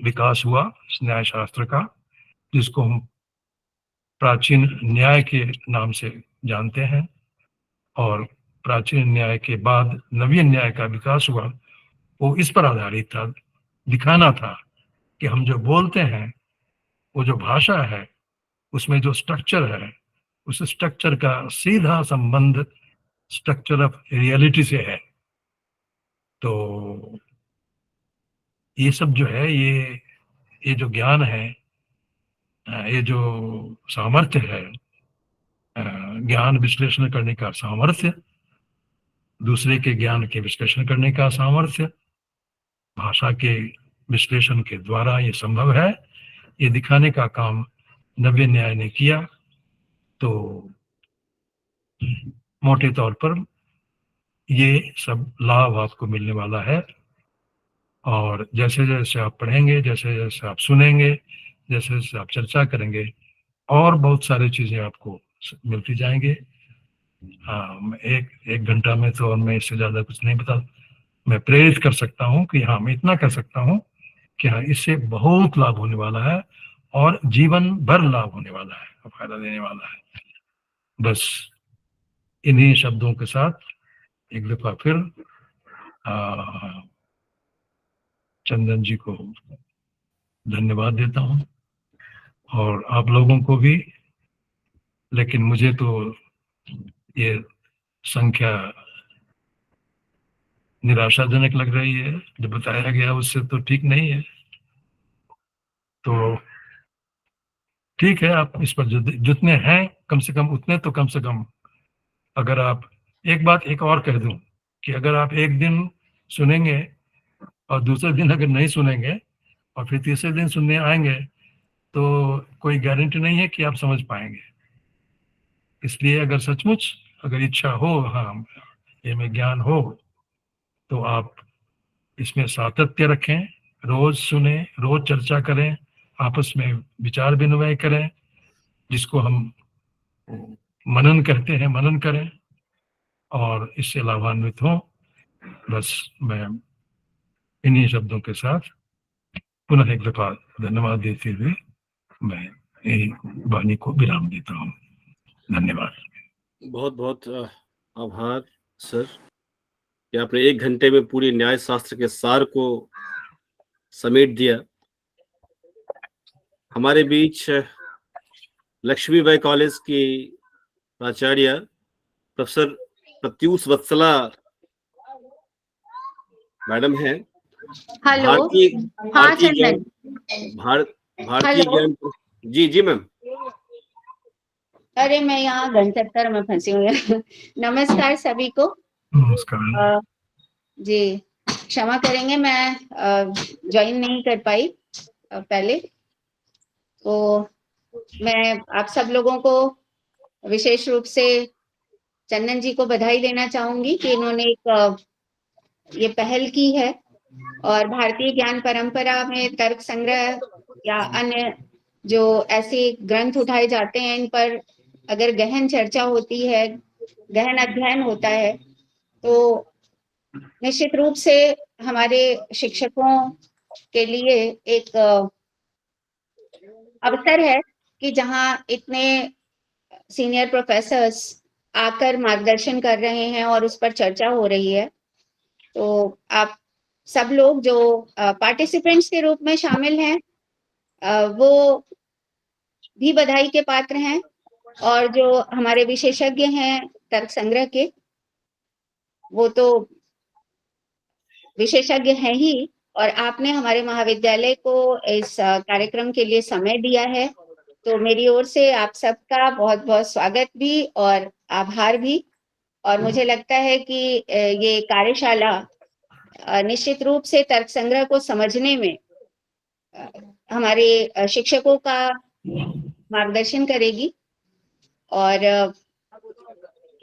[SPEAKER 1] विकास हुआ इस न्याय शास्त्र का, जिसको हम प्राचीन न्याय के नाम से जानते हैं। और प्राचीन न्याय के बाद नवीन न्याय का विकास हुआ, वो इस पर आधारित था, दिखाना था कि हम जो बोलते हैं, वो जो भाषा है, उसमें जो स्ट्रक्चर है, उस स्ट्रक्चर का सीधा संबंध स्ट्रक्चर ऑफ रियलिटी से है। तो ये सब जो है, ये जो ज्ञान है, ये जो सामर्थ्य है, ज्ञान विश्लेषण करने का सामर्थ्य, दूसरे के ज्ञान के विश्लेषण करने का सामर्थ्य, भाषा के विश्लेषण के द्वारा ये संभव है, ये दिखाने का काम नवीन न्याय ने किया। तो मोटे तौर पर ये सब लाभ आपको मिलने वाला है। और जैसे जैसे आप पढ़ेंगे, जैसे जैसे आप सुनेंगे, जैसे जैसे आप चर्चा करेंगे, और बहुत सारी चीजें आपको मिलती जाएंगे। हाँ, एक घंटा में तो मैं इससे ज्यादा कुछ नहीं बता, मैं प्रेरित कर सकता हूँ कि हाँ, मैं इतना कर सकता हूँ कि हाँ, इससे बहुत लाभ होने वाला है, और जीवन भर लाभ होने वाला है, फायदा देने वाला है। बस इन्हीं शब्दों के साथ एक दफा फिर चंदन जी को धन्यवाद देता हूँ, और आप लोगों को भी। लेकिन मुझे तो ये संख्या निराशाजनक लग रही है, जो बताया गया उससे तो ठीक नहीं है। तो ठीक है, आप इस पर जितने हैं कम से कम उतने तो कम से कम, अगर आप एक बात एक और कह दूं कि अगर आप एक दिन सुनेंगे और दूसरे दिन अगर नहीं सुनेंगे और फिर तीसरे दिन सुनने आएंगे, तो कोई गारंटी नहीं है कि आप समझ पाएंगे। इसलिए अगर सचमुच अगर इच्छा हो, हाँ, ये में ज्ञान हो, तो आप इसमें सातत्य रखें, रोज सुने, रोज चर्चा करें, आपस में विचार विनिमय करें, जिसको हम मनन कहते हैं, मनन करें, और इससे लाभान्वित हों। बस मैं इन्हीं शब्दों के साथ पुनः एक दफा धन्यवाद देते हुए मैं यही वाणी को विराम देता हूँ। धन्यवाद।
[SPEAKER 2] बहुत बहुत आभार सर कि आपने 1 घंटे में पूरी न्याय शास्त्र के सार को समेट दिया। हमारे बीच लक्ष्मीबाई कॉलेज की प्राचार्य प्रोफेसर प्रत्यूष वत्सला मैडम है।
[SPEAKER 3] हेलो।
[SPEAKER 2] भारतीय ज्ञान। जी जी मैम।
[SPEAKER 3] अरे मैं यहाँ घनचक्कर में फंसी हुई। नमस्कार सभी को।
[SPEAKER 1] नमस्कार
[SPEAKER 3] जी, क्षमा करेंगे, मैं ज्वाइन नहीं कर पाई पहले। तो मैं आप सब लोगों को विशेष रूप से चंदन जी को बधाई देना चाहूंगी कि इन्होंने एक ये पहल की है, और भारतीय ज्ञान परंपरा में तर्क संग्रह या अन्य जो ऐसे ग्रंथ उठाए जाते हैं, इन पर अगर गहन चर्चा होती है, गहन अध्ययन होता है, तो निश्चित रूप से हमारे शिक्षकों के लिए एक अवसर है कि जहां इतने सीनियर प्रोफेसर्स आकर मार्गदर्शन कर रहे हैं और उस पर चर्चा हो रही है। तो आप सब लोग जो पार्टिसिपेंट्स के रूप में शामिल हैं, वो भी बधाई के पात्र हैं, और जो हमारे विशेषज्ञ हैं तर्क संग्रह के, वो तो विशेषज्ञ हैं ही, और आपने हमारे महाविद्यालय को इस कार्यक्रम के लिए समय दिया है। तो मेरी ओर से आप सबका बहुत बहुत स्वागत भी और आभार भी। और मुझे लगता है कि ये कार्यशाला निश्चित रूप से तर्क संग्रह को समझने में हमारे शिक्षकों का मार्गदर्शन करेगी। और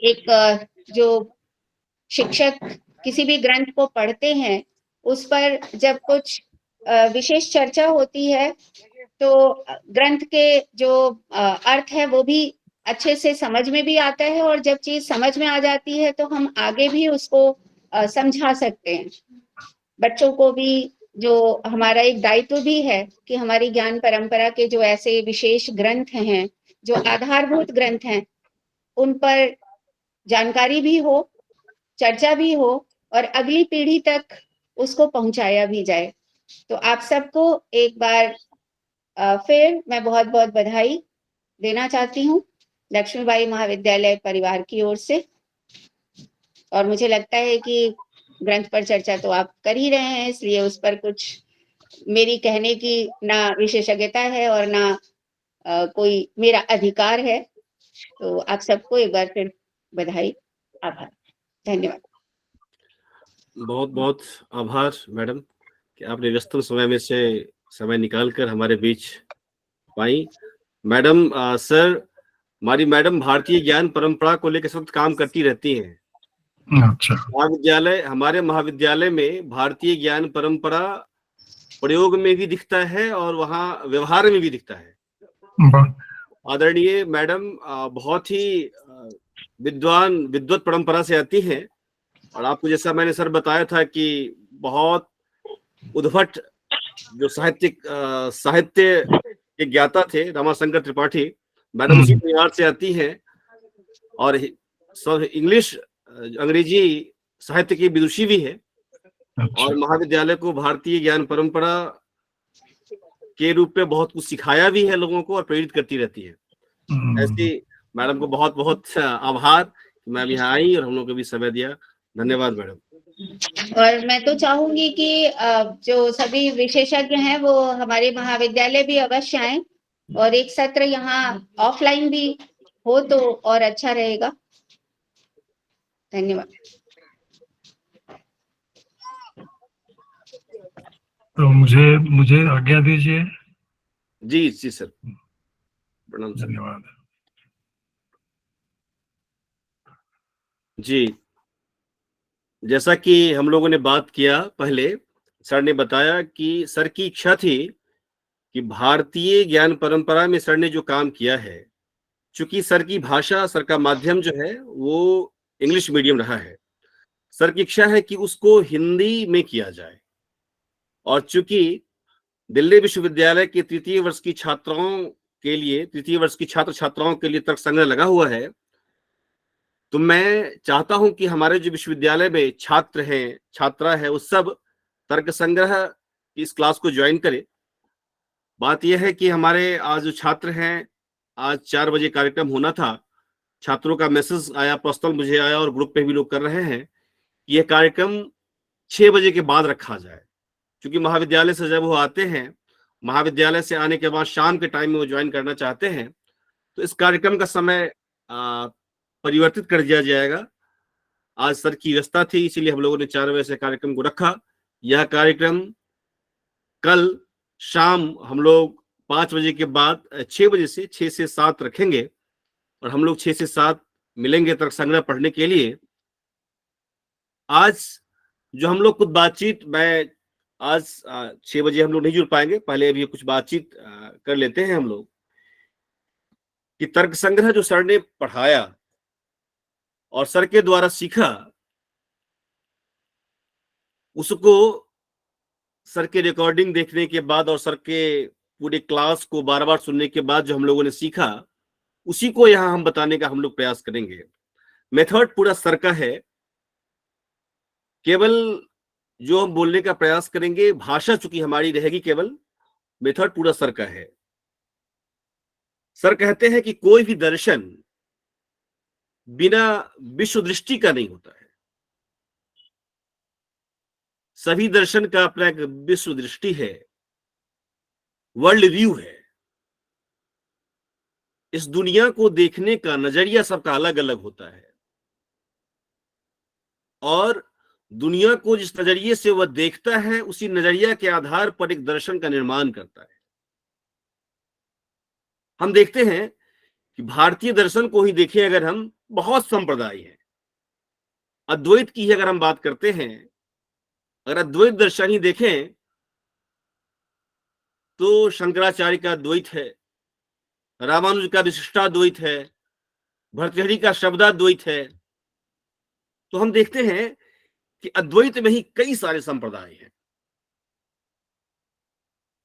[SPEAKER 3] एक जो शिक्षक किसी भी ग्रंथ को पढ़ते हैं, उस पर जब कुछ विशेष चर्चा होती है, तो ग्रंथ के जो अर्थ है वो भी अच्छे से समझ में भी आता है, और जब चीज समझ में आ जाती है तो हम आगे भी उसको समझा सकते हैं। बच्चों को भी जो हमारा एक दायित्व भी है कि हमारी ज्ञान परंपरा के जो ऐसे विशेष ग्रंथ हैं, जो आधारभूत ग्रंथ हैं, उन पर जानकारी भी हो, चर्चा भी हो, और अगली पीढ़ी तक उसको पहुंचाया भी जाए। तो आप सबको एक बार फिर मैं बहुत बहुत बधाई देना चाहती हूँ लक्ष्मीबाई महाविद्यालय परिवार की ओर से। और मुझे लगता है कि ग्रंथ पर चर्चा तो आप कर ही रहे हैं, इसलिए उस पर कुछ मेरी कहने की ना विशेषज्ञता है और ना कोई मेरा अधिकार है। तो आप सबको एक बार फिर बधाई, आभार, धन्यवाद।
[SPEAKER 2] बहुत बहुत आभार मैडम कि आपने व्यस्तम समय में से समय निकालकर हमारे बीच पाई। मैडम सर, हमारी मैडम भारतीय ज्ञान परंपरा को लेकर इस वक्त काम करती रहती हैं।
[SPEAKER 1] अच्छा।
[SPEAKER 2] हमारे महाविद्यालय में भारतीय ज्ञान परंपरा प्रयोग में भी दिखता है और वहाँ व्यवहार में भी दिखता है। आदरणीय मैडम बहुत ही विद्वत परंपरा से आती हैं, और आपको जैसा मैंने सर बताया था कि बहुत उद्भट जो साहित्य के ज्ञाता थे रमाशंकर त्रिपाठी, मैडम उसी परिवार से आती हैं, और सब अंग्रेजी साहित्य की विदुषी भी है। अच्छा। और महाविद्यालय को भारतीय ज्ञान परंपरा के रूप में बहुत कुछ सिखाया भी है लोगों को और प्रेरित करती रहती है। ऐसी मैडम को बहुत बहुत आभार, मैम यहाँ आई और हम लोग को भी समय दिया। धन्यवाद मैडम।
[SPEAKER 3] और मैं तो चाहूंगी कि जो सभी विशेषज्ञ हैं वो हमारे महाविद्यालय भी अवश्य आए, और एक सत्र यहाँ ऑफलाइन भी हो तो और अच्छा रहेगा। धन्यवाद।
[SPEAKER 1] तो मुझे आज्ञा दीजिए।
[SPEAKER 2] जी जी सर, प्रणाम सर।
[SPEAKER 1] धन्यवाद
[SPEAKER 2] जी। जैसा कि हम लोगों ने बात किया पहले, सर ने बताया कि सर की इच्छा थी कि भारतीय ज्ञान परंपरा में सर ने जो काम किया है, चूंकि सर की भाषा, सर का माध्यम जो है वो इंग्लिश मीडियम रहा है, सर की इच्छा है कि उसको हिंदी में किया जाए। और चूंकि दिल्ली विश्वविद्यालय के तृतीय वर्ष की छात्र छात्राओं के लिए तर्क संग्रह लगा हुआ है, तो मैं चाहता हूं कि हमारे जो विश्वविद्यालय में छात्र हैं, छात्रा है, वो सब तर्क संग्रह की इस क्लास को ज्वाइन करें। बात यह है कि हमारे आज जो छात्र हैं, आज 4 बजे कार्यक्रम होना था, छात्रों का मैसेज आया, पर्सनल मुझे आया और ग्रुप पे भी लोग कर रहे हैं, यह कार्यक्रम 6 बजे के बाद रखा जाए, क्योंकि महाविद्यालय से जब वो आते हैं, महाविद्यालय से आने के बाद शाम के टाइम में वो ज्वाइन करना चाहते हैं, तो इस कार्यक्रम का समय परिवर्तित कर दिया जाएगा। आज सर की व्यवस्था थी, इसीलिए हम लोगों ने 4 बजे से कार्यक्रम को रखा। यह कार्यक्रम कल शाम हम लोग 5 बजे के बाद 6 बजे से 6 से 7 रखेंगे, और हम लोग 6 से 7 मिलेंगे तर्क संग्रह पढ़ने के लिए। आज जो हम लोग कुछ बातचीत, मैं आज 6 बजे हम लोग नहीं जुड़ पाएंगे, पहले अभी कुछ बातचीत कर लेते हैं हम लोग कि तर्क संग्रह जो सर ने पढ़ाया और सर के द्वारा सीखा, उसको सर के रिकॉर्डिंग देखने के बाद और सर के पूरे क्लास को बार बार सुनने के बाद जो हम लोगों ने सीखा, उसी को यहाँ हम बताने का हम लोग प्रयास करेंगे। मेथड पूरा सर का है, केवल जो हम बोलने का प्रयास करेंगे, भाषा चूंकि हमारी रहेगी केवल, मेथड पूरा सर का है। सर कहते हैं कि कोई भी दर्शन बिना विश्व दृष्टि का नहीं होता है। सभी दर्शन का अपना एक विश्व दृष्टि है, वर्ल्ड व्यू है। इस दुनिया को देखने का नजरिया सबका अलग अलग होता है, और दुनिया को जिस नजरिए से वह देखता है, उसी नजरिया के आधार पर एक दर्शन का निर्माण करता है। हम देखते हैं कि भारतीय दर्शन को ही देखें अगर हम, बहुत संप्रदाय है। अद्वैत की ही अगर हम बात करते हैं, अगर अद्वैत दर्शन ही देखें तो शंकराचार्य का द्वैत है, रामानुज का विशिष्टाद्वैत है, भर्तृहरि का शब्दाद्वैत है। तो हम देखते हैं कि अद्वैत में ही कई सारे संप्रदाय हैं।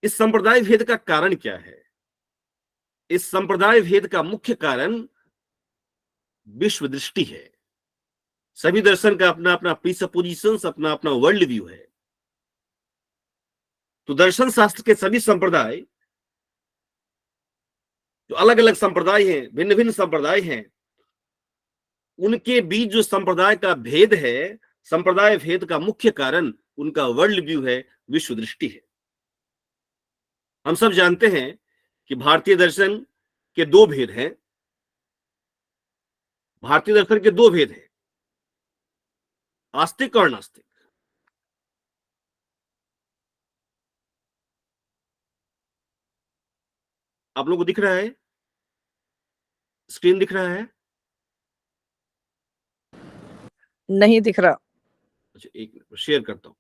[SPEAKER 2] इस संप्रदाय भेद का कारण क्या है? इस संप्रदाय भेद का मुख्य कारण विश्व दृष्टि है। सभी दर्शन का अपना अपना प्रीसपोजिशंस, अपना अपना वर्ल्ड व्यू है। तो दर्शन शास्त्र के सभी संप्रदाय, जो अलग अलग संप्रदाय हैं, भिन्न भिन्न संप्रदाय हैं, उनके बीच जो संप्रदाय का भेद है, संप्रदाय भेद का मुख्य कारण उनका वर्ल्ड व्यू है, विश्व दृष्टि है। हम सब जानते हैं कि भारतीय दर्शन के दो भेद हैं। भारतीय दर्शन के दो भेद हैं, आस्तिक और नास्तिक। आप लोगों को दिख रहा है? स्क्रीन दिख रहा है?
[SPEAKER 4] नहीं दिख रहा।
[SPEAKER 2] अच्छा, एक मिनट शेयर करता हूं।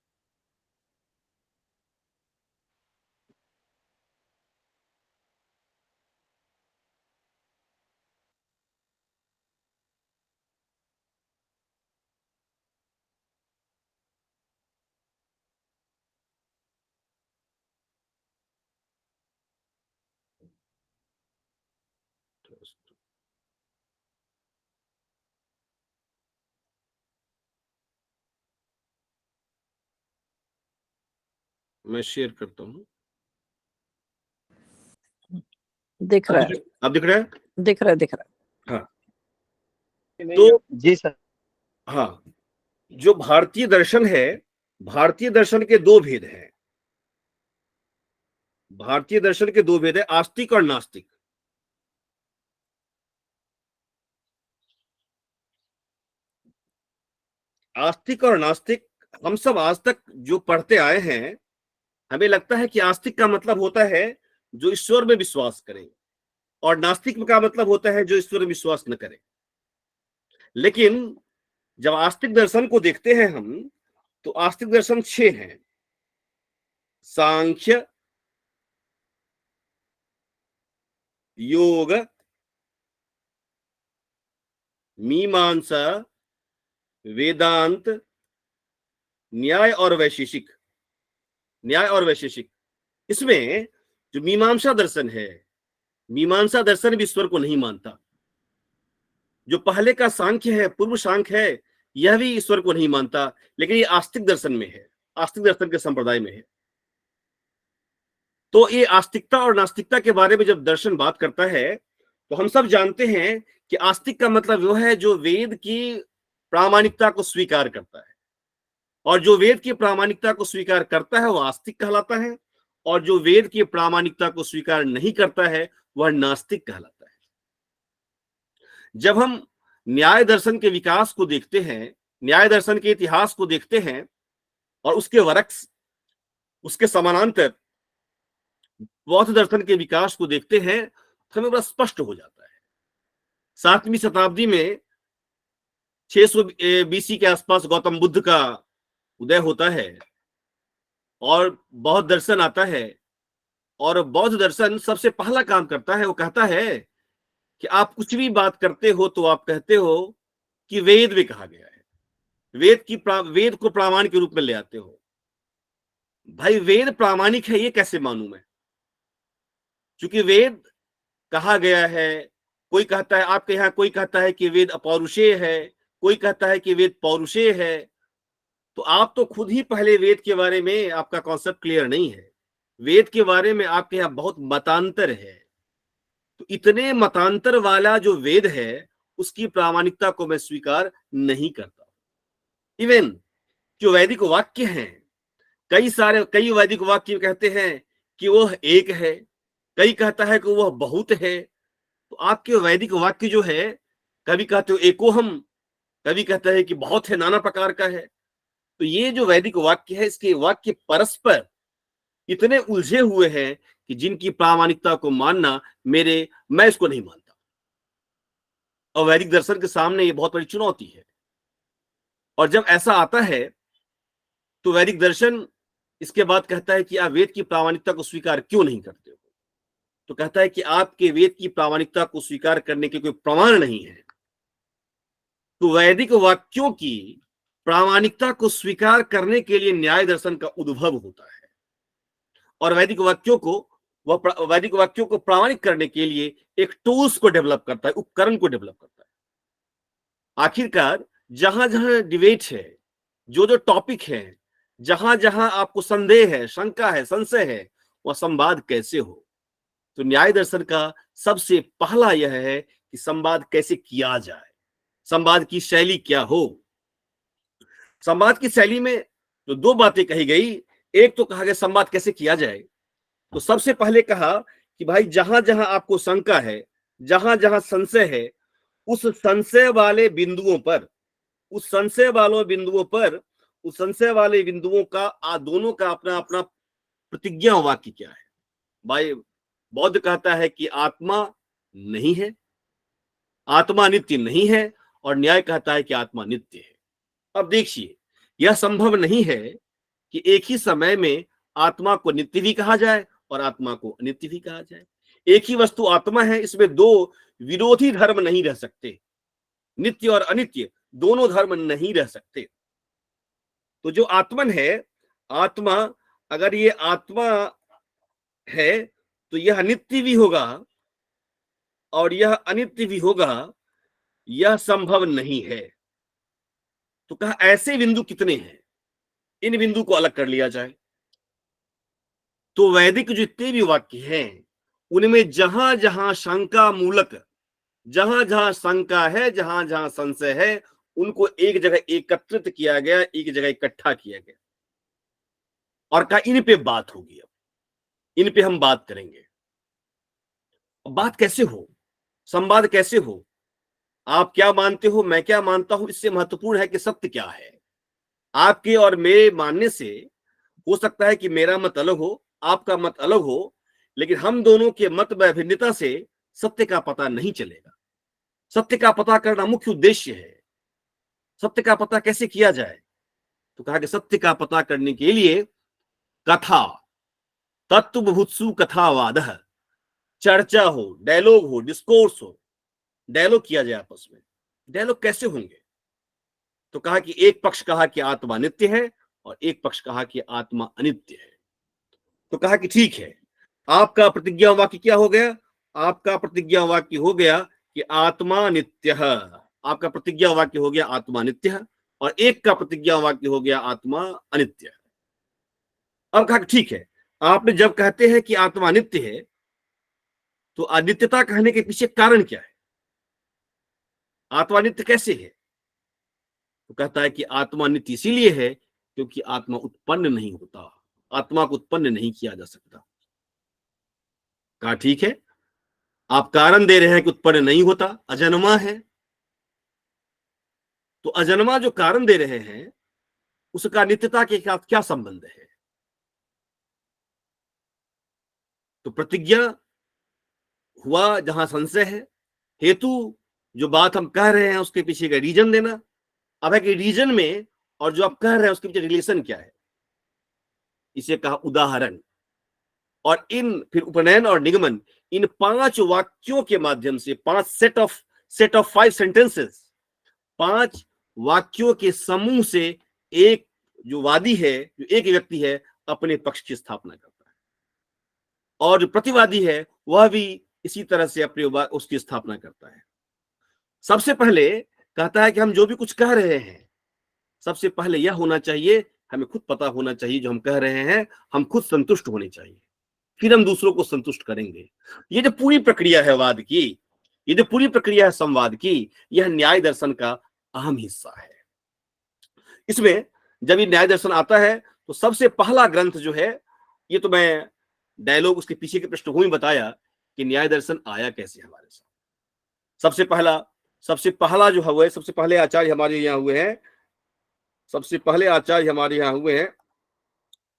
[SPEAKER 2] मैं शेयर करता हूं।
[SPEAKER 4] दिख रहा है,
[SPEAKER 2] अब दिख रहा है?
[SPEAKER 4] दिख रहा है, दिख रहा है।
[SPEAKER 2] हाँ, तो
[SPEAKER 5] जी सर।
[SPEAKER 2] हाँ, जो भारतीय दर्शन है, भारतीय दर्शन के दो भेद हैं। भारतीय दर्शन के दो भेद है, आस्तिक और नास्तिक। आस्तिक और नास्तिक हम सब आज तक जो पढ़ते आए हैं, हमें लगता है कि आस्तिक का मतलब होता है जो ईश्वर में विश्वास करे, और नास्तिक का मतलब होता है जो ईश्वर में विश्वास न करे। लेकिन जब आस्तिक दर्शन को देखते हैं हम, तो आस्तिक दर्शन 6 हैं: सांख्य, योग, मीमांसा, वेदांत, न्याय और वैशेषिक। न्याय और वैशेषिक, इसमें जो मीमांसा दर्शन है, मीमांसा दर्शन भी ईश्वर को नहीं मानता। जो पहले का सांख्य है, पूर्व सांख्य है, यह भी ईश्वर को नहीं मानता। लेकिन ये आस्तिक दर्शन में है, आस्तिक दर्शन के संप्रदाय में है। तो ये आस्तिकता और नास्तिकता के बारे में जब दर्शन बात करता है, तो हम सब जानते हैं कि आस्तिक का मतलब वो है जो वेद की प्रामाणिकता को स्वीकार करता है, और जो वेद की प्रामाणिकता को स्वीकार करता है वह आस्तिक कहलाता है, और जो वेद की प्रामाणिकता को स्वीकार नहीं करता है वह नास्तिक कहलाता है। जब हम न्याय दर्शन के विकास को देखते हैं, न्याय दर्शन के इतिहास को देखते हैं, और उसके वरक्स, उसके समानांतर बौद्ध दर्शन के विकास को देखते हैं, तो हमें बड़ा स्पष्ट हो जाता है। 7वीं शताब्दी में 600 बीसी के आसपास गौतम बुद्ध का उदय होता है, और बौद्ध दर्शन आता है। और बौद्ध दर्शन सबसे पहला काम करता है, वो कहता है कि आप कुछ भी बात करते हो तो आप कहते हो कि वेद में कहा गया है, वेद को प्रमाण के रूप में ले आते हो। भाई वेद प्रामाणिक है ये कैसे मानूं मैं? क्योंकि वेद कहा गया है, कोई कहता है, आपके यहाँ कोई कहता है कि वेद अपौरुषेय है, कोई कहता है कि वेद पौरुषेय है। तो आप तो खुद ही पहले वेद के बारे में आपका कॉन्सेप्ट क्लियर नहीं है। वेद के बारे में आपके यहाँ बहुत मतांतर है। तो इतने मतांतर वाला जो वेद है उसकी प्रामाणिकता को मैं स्वीकार नहीं करता। इवन जो वैदिक वाक्य हैं, कई वैदिक वाक्य कहते हैं कि वह एक है, कई कहता है कि वह बहुत है। तो आपके वैदिक वाक्य जो है, कभी कहते हो एकोहम, कभी कहता है कि बहुत है, नाना प्रकार का है। तो ये जो वैदिक वाक्य है, इसके वाक्य परस्पर इतने उलझे हुए हैं कि जिनकी प्रामाणिकता को मानना मैं इसको नहीं मानता। और वैदिक दर्शन के सामने ये बहुत बड़ी चुनौती है। और जब ऐसा आता है तो वैदिक दर्शन इसके बाद कहता है कि आप वेद की प्रामाणिकता को स्वीकार क्यों नहीं करते हो? तो कहता है कि आपके वेद की प्रामाणिकता को स्वीकार करने के कोई प्रमाण नहीं है। तो वैदिक वाक्यों की प्रामाणिकता को स्वीकार करने के लिए न्याय दर्शन का उद्भव होता है। और वैदिक वाक्यों को प्रामाणिक करने के लिए एक टूल्स को डेवलप करता है, उपकरण को डेवलप करता है। आखिरकार जहां जहां डिबेट है, जो टॉपिक है, जहां जहां आपको संदेह है, शंका है, संशय है, वह संवाद कैसे हो? तो न्याय दर्शन का सबसे पहला यह है कि संवाद कैसे किया जाए, संवाद की शैली क्या हो। संवाद की शैली में जो दो बातें कही गई, एक तो कहा गया संवाद कैसे किया जाए। तो सबसे पहले कहा कि भाई जहां जहां आपको शंका है, जहां जहां संशय है, उस संशय वाले बिंदुओं पर उस संशय वाले बिंदुओं का दोनों का अपना अपना प्रतिज्ञा वाक्य क्या है। भाई बौद्ध कहता है कि आत्मा नहीं है, आत्मा नित्य नहीं है, और न्याय कहता है कि आत्मा नित्य है। अब देखिए, यह संभव नहीं है कि एक ही समय में आत्मा को नित्य भी कहा जाए और आत्मा को अनित्य भी कहा जाए। एक ही वस्तु आत्मा है, इसमें दो विरोधी धर्म नहीं रह सकते। नित्य और अनित्य दोनों धर्म नहीं रह सकते। तो जो आत्मन है, आत्मा, अगर ये आत्मा है तो यह नित्य भी होगा और यह अनित्य भी होगा, यह संभव नहीं है। तो कहा ऐसे बिंदु कितने हैं, इन बिंदु को अलग कर लिया जाए। तो वैदिक जितने भी वाक्य हैं उनमें जहां जहां शंका मूलक, जहां जहां शंका है, जहां जहां संशय है, उनको एक जगह एकत्रित किया गया, एक जगह इकट्ठा किया गया और कहा इन पे बात होगी, अब इन पे हम बात करेंगे। बात कैसे हो, संवाद कैसे हो, आप क्या मानते हो, मैं क्या मानता हूं, इससे महत्वपूर्ण है कि सत्य क्या है। आपके और मेरे मानने से हो सकता है कि मेरा मत अलग हो, आपका मत अलग हो, लेकिन हम दोनों के मत में भिन्नता से सत्य का पता नहीं चलेगा। सत्य का पता करना मुख्य उद्देश्य है। सत्य का पता कैसे किया जाए? तो कहा कि सत्य का पता करने के लिए कथा, तत्वभूत्सु कथावाद, चर्चा हो, डायलॉग हो, डिस्कोर्स हो, डायलॉग किया जाए आपस में। डायलॉग कैसे होंगे? तो कहा कि एक पक्ष कहा कि आत्मा नित्य है और एक पक्ष कहा कि आत्मा अनित्य है। तो कहा कि ठीक है, आपका प्रतिज्ञा वाक्य क्या हो गया? आपका प्रतिज्ञा वाक्य हो गया कि आत्मा नित्य है। आपका प्रतिज्ञा वाक्य हो गया आत्मा नित्य है, और एक का प्रतिज्ञा वाक्य हो गया आत्मा अनित्य है। अब कहा ठीक है, आपने जब कहते हैं कि आत्मा नित्य है, तो अनित्यता कहने के पीछे कारण क्या है? आत्मा नित्य कैसे है? तो कहता है कि आत्मा नित्य इसीलिए है क्योंकि आत्मा उत्पन्न नहीं होता, आत्मा को उत्पन्न नहीं किया जा सकता। कहा ठीक है, आप कारण दे रहे हैं कि उत्पन्न नहीं होता, अजन्मा है। तो अजन्मा जो कारण दे रहे हैं उसका नित्यता के साथ क्या संबंध है? तो प्रतिज्ञा हुआ जहां संशय है, हेतु जो बात हम कह रहे हैं उसके पीछे का रीजन देना। अब है कि रीजन में और जो आप कह रहे हैं उसके पीछे रिलेशन क्या है, इसे कहा उदाहरण। और इन फिर उपनयन और निगमन, इन 5 वाक्यों के माध्यम से, 5 सेट ऑफ 5 सेंटेंसेस, 5 वाक्यों के समूह से एक जो वादी है, जो एक व्यक्ति है, अपने पक्ष की स्थापना करता है, और जो प्रतिवादी है वह भी इसी तरह से अपने उसकी स्थापना करता है। सबसे पहले कहता है कि हम जो भी कुछ कह रहे हैं, सबसे पहले यह होना चाहिए, हमें खुद पता होना चाहिए जो हम कह रहे हैं, हम खुद संतुष्ट होने चाहिए, फिर हम दूसरों को संतुष्ट करेंगे। ये जो पूरी प्रक्रिया है वाद की, ये जो पूरी प्रक्रिया है संवाद की, यह न्याय दर्शन का अहम हिस्सा है। इसमें जब ये न्याय दर्शन आता है तो सबसे पहला ग्रंथ जो है, ये तो मैं डायलॉग उसके पीछे की पृष्ठभूमि बताया कि न्याय दर्शन आया कैसे हमारे साथ। सबसे पहला जो हुआ है, सबसे पहले आचार्य हमारे यहाँ हुए हैं, सबसे पहले आचार्य हमारे यहाँ हुए हैं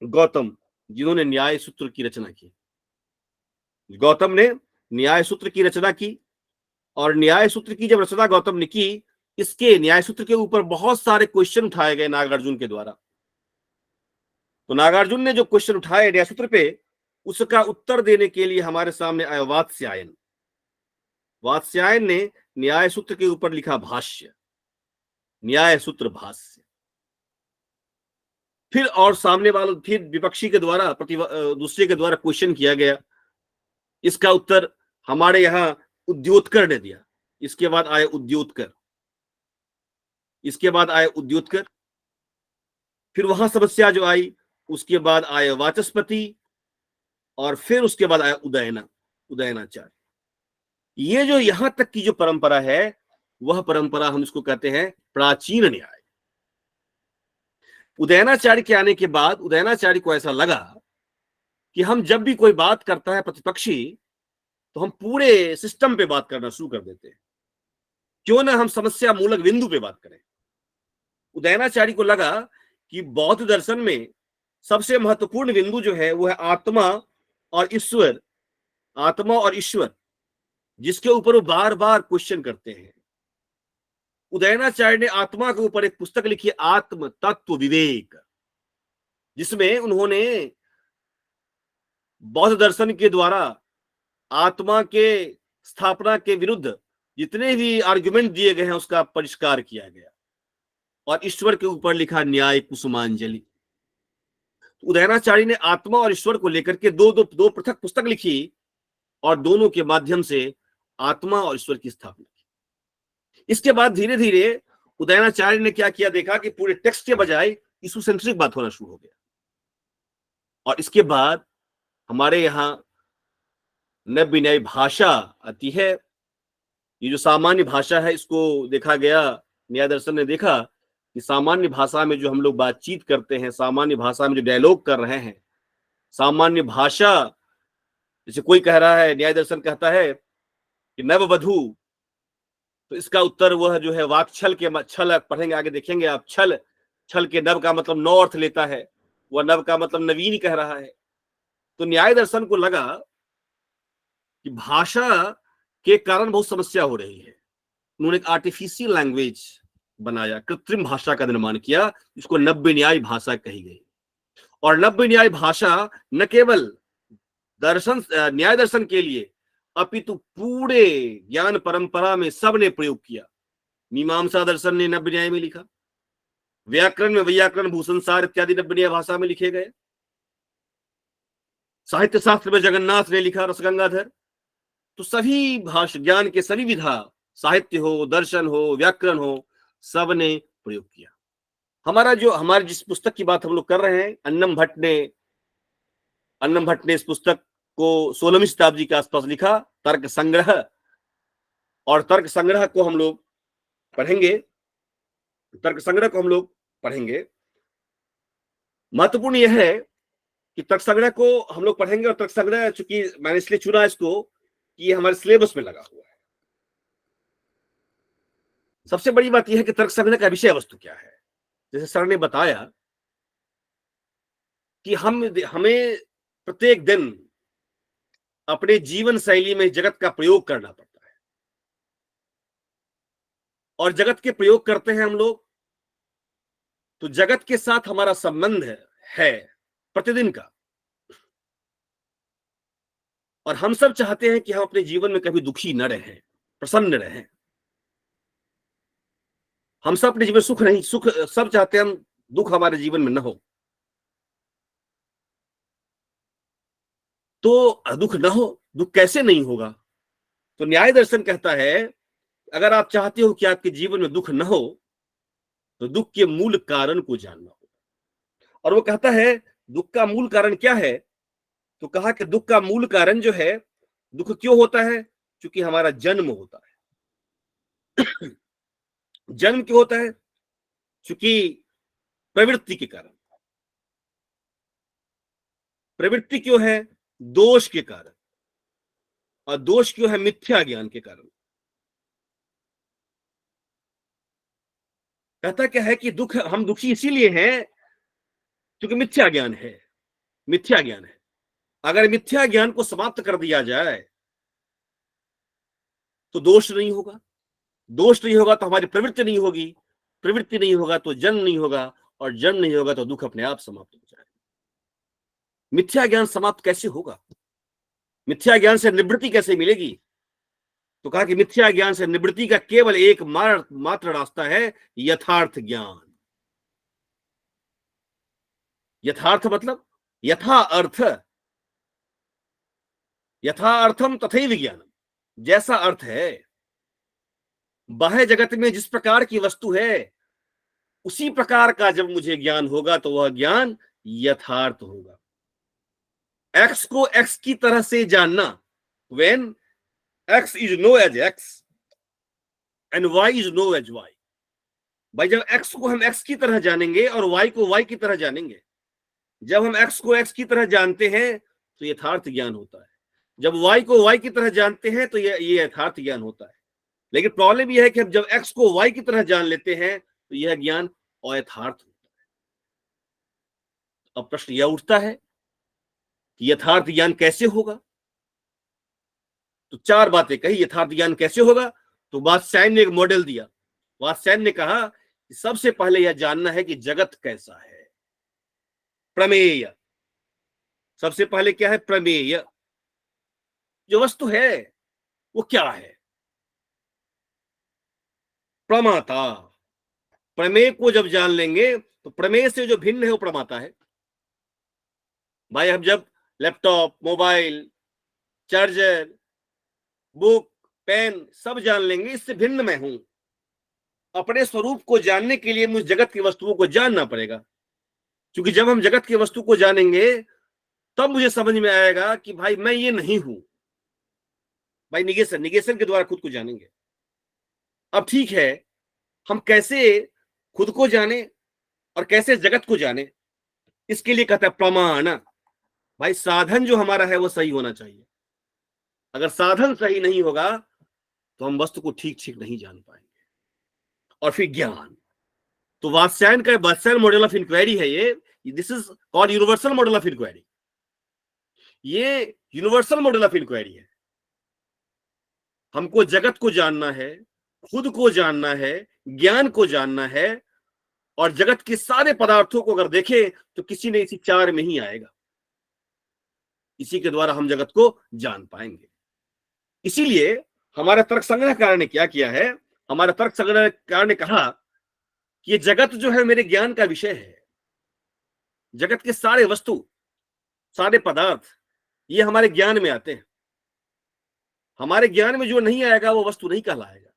[SPEAKER 2] गौतम, जिन्होंने न्याय सूत्र की रचना की। गौतम ने न्याय सूत्र की रचना की, और न्याय सूत्र की जब रचना गौतम ने की, इसके न्याय सूत्र के ऊपर बहुत सारे क्वेश्चन उठाए गए नागार्जुन के द्वारा। तो नागार्जुन ने जो क्वेश्चन उठाए न्याय सूत्र पे, उसका उत्तर देने के लिए हमारे सामने आया वात्स्यायन। वात्स्यायन ने न्याय सूत्र के ऊपर लिखा भाष्य, न्याय सूत्र भाष्य। फिर और सामने वालों, फिर विपक्षी के द्वारा, दूसरे के द्वारा क्वेश्चन किया गया, इसका उत्तर हमारे यहां उद्योतकर ने दिया। इसके बाद आए उद्योतकर, इसके बाद आए उद्योतकर, फिर वहां समस्या जो आई, उसके बाद आए वाचस्पति, और फिर उसके बाद आया उदयनाचार्य। ये जो यहां तक की जो परंपरा है, वह परंपरा हम इसको कहते हैं प्राचीन न्याय। उदयनाचार्य के आने के बाद उदयनाचार्य को ऐसा लगा कि हम जब भी कोई बात करता है प्रतिपक्षी, तो हम पूरे सिस्टम पे बात करना शुरू कर देते हैं, क्यों ना हम समस्या मूलक बिंदु पे बात करें। उदयनाचार्य को लगा कि बौद्ध दर्शन में सबसे महत्वपूर्ण बिंदु जो है वो है आत्मा और ईश्वर, आत्मा और ईश्वर, जिसके ऊपर वो बार बार क्वेश्चन करते हैं। उदयनाचार्य ने आत्मा के ऊपर एक पुस्तक लिखी, आत्म तत्व विवेक, जिसमें उन्होंने बौद्ध दर्शन के द्वारा आत्मा के स्थापना के विरुद्ध जितने भी आर्गुमेंट दिए गए हैं उसका परिष्कार किया गया, और ईश्वर के ऊपर लिखा न्याय कुसुमांजलि। उदयनाचार्य ने आत्मा और ईश्वर को लेकर के दो पृथक पुस्तक लिखी, और दोनों के माध्यम से आत्मा और ईश्वर की स्थापना की। इसके बाद धीरे धीरे उदयनाचार्य ने क्या किया, देखा कि पूरे टेक्स्ट के बजाय इशू सेंट्रिक बात होना शुरू हो गया। और इसके बाद हमारे यहां नव्य न्याय भाषा आती है। ये जो सामान्य भाषा है, इसको देखा गया, न्याय दर्शन ने देखा कि सामान्य भाषा में जो हम लोग बातचीत करते हैं, सामान्य भाषा में जो डायलॉग कर रहे हैं, सामान्य भाषा, जैसे कोई कह रहा है, न्याय दर्शन कहता है कि नववधू, तो इसका उत्तर वह जो है वाक छल के, छल पढ़ेंगे आगे देखेंगे आप, छल के नव का मतलब नौ अर्थ लेता है, वह नव का मतलब नवीन कह रहा है। तो न्याय दर्शन को लगा कि भाषा के कारण बहुत समस्या हो रही है। उन्होंने एक आर्टिफिशियल लैंग्वेज बनाया, कृत्रिम भाषा का निर्माण किया, जिसको नव्य न्याय भाषा कही गई। और नव्य न्याय भाषा न केवल न्याय दर्शन के लिए, अपितु पूरे ज्ञान परंपरा में सबने प्रयोग किया। मीमांसा दर्शन ने नव्य न्याय में लिखा, व्याकरण में वैयाकरण, भूषण सार इत्यादि नव्य न्याय भाषा में लिखे गए। साहित्य शास्त्र में जगन्नाथ ने लिखा, रसगंगाधर। तो सभी भाषा ज्ञान के सभी विधा, साहित्य हो, दर्शन हो, व्याकरण हो, सब ने प्रयोग किया। हमारी जिस पुस्तक की बात हम लोग कर रहे हैं, अन्नम भट्ट ने इस पुस्तक को 16वीं शताब्दी के आसपास लिखा, तर्क संग्रह। और तर्क संग्रह को हम लोग पढ़ेंगे। महत्वपूर्ण यह है कि तर्क संग्रह को हम लोग पढ़ेंगे, और तर्क संग्रह, चूंकि मैंने इसलिए चुना इसको कि ये हमारे सिलेबस में लगा हुआ है। सबसे बड़ी बात यह है कि तर्क संग्रह का विषय वस्तु क्या है। जैसे सर ने बताया कि हमें प्रत्येक दिन अपने जीवन शैली में जगत का प्रयोग करना पड़ता है, और जगत के प्रयोग करते हैं हम लोग, तो जगत के साथ हमारा संबंध है प्रतिदिन का। और हम सब चाहते हैं कि हम अपने जीवन में कभी दुखी न रहें, प्रसन्न रहें। हम सब अपने जीवन सुख सब चाहते हैं, हम दुख हमारे जीवन में न हो। तो दुख न हो, दुख कैसे नहीं होगा? तो न्याय दर्शन कहता है अगर आप चाहते हो कि आपके जीवन में दुख न हो तो दुख के मूल कारण को जानना होगा। और वो कहता है दुख का मूल कारण क्या है? तो कहा कि दुख का मूल कारण जो है, दुख क्यों होता है? क्योंकि हमारा जन्म होता है। जन्म क्यों होता है? क्योंकि प्रवृत्ति के कारण। प्रवृत्ति क्यों है? दोष के कारण। और दोष क्यों है? मिथ्या ज्ञान के कारण। कहता क्या है कि दुख, हम दुखी इसीलिए हैं क्योंकि मिथ्या ज्ञान है। मिथ्या ज्ञान है। अगर मिथ्या ज्ञान को समाप्त कर दिया जाए तो दोष नहीं होगा। दोष नहीं होगा तो हमारी प्रवृत्ति नहीं होगी। प्रवृत्ति नहीं होगा तो जन्म नहीं होगा, और जन्म नहीं होगा तो दुख अपने आप समाप्त हो जाएगा। मिथ्या ज्ञान समाप्त कैसे होगा? मिथ्या ज्ञान से निवृत्ति कैसे मिलेगी? तो कहा कि मिथ्या ज्ञान से निवृत्ति का केवल एक मात्र रास्ता है, यथार्थ ज्ञान। यथार्थ मतलब यथा अर्थ, यथा अर्थम तथैव ज्ञानम। जैसा अर्थ है, बाह्य जगत में जिस प्रकार की वस्तु है उसी प्रकार का जब मुझे ज्ञान होगा तो वह ज्ञान यथार्थ होगा। एक्स को एक्स की तरह से जानना, when x is known as x and y is known as y. भाई जब एक्स को हम एक्स की तरह जानेंगे और वाई को वाई की तरह जानेंगे, जब हम एक्स को एक्स की तरह जानते हैं तो यथार्थ ज्ञान होता है। जब वाई को वाई की तरह जानते हैं तो ये यथार्थ ज्ञान होता है। लेकिन प्रॉब्लम यह है कि हम जब एक्स को वाई की तरह जान लेते हैं तो यह ज्ञान अयथार्थ होता है। अब प्रश्न यह उठता है कि यथार्थ ज्ञान कैसे होगा? तो चार बातें कही यथार्थ ज्ञान कैसे होगा। तो वात्स्यायन ने एक मॉडल दिया। वात्स्यायन ने कहा कि सबसे पहले यह जानना है कि जगत कैसा है। प्रमेय। सबसे पहले क्या है? प्रमेय। जो वस्तु है वो क्या है? प्रमाता। प्रमेय को जब जान लेंगे तो प्रमेय से जो भिन्न है वो प्रमाता है। भाई हम जब laptop, mobile, charger, book, pen सब जान लेंगे, इससे भिन्न मैं हूं। अपने स्वरूप को जानने के लिए मुझे जगत की वस्तुओं को जानना पड़ेगा, क्योंकि जब हम जगत की वस्तु को जानेंगे तब मुझे समझ में आएगा कि भाई मैं ये नहीं हूं। भाई निगेशन के द्वारा खुद को जानेंगे। अब ठीक है, हम कैसे खुद को जाने और कैसे जगत को जाने, इसके लिए कहता है प्रमाण। भाई साधन जो हमारा है वो सही होना चाहिए। अगर साधन सही नहीं होगा तो हम वस्तु को ठीक ठीक नहीं जान पाएंगे। और फिर ज्ञान। तो वात्स्यायन का वात्स्यायन मॉडल ऑफ इंक्वायरी है ये। This is called universal model of inquiry. ये यूनिवर्सल मॉडल ऑफ इंक्वायरी है। हमको जगत को जानना है, खुद को जानना है, ज्ञान को जानना है, और जगत के सारे पदार्थों को अगर देखें तो किसी न इसी चार में ही आएगा। इसी के द्वारा हम जगत को जान पाएंगे। इसीलिए हमारे तर्क संग्रहकार ने क्या किया है? हमारे तर्क संग्रहकार ने कहा कि ये जगत जो है मेरे ज्ञान का विषय है। जगत के सारे वस्तु, सारे पदार्थ ये हमारे ज्ञान में आते हैं। हमारे ज्ञान में जो नहीं आएगा वो वस्तु नहीं कहलाएगा।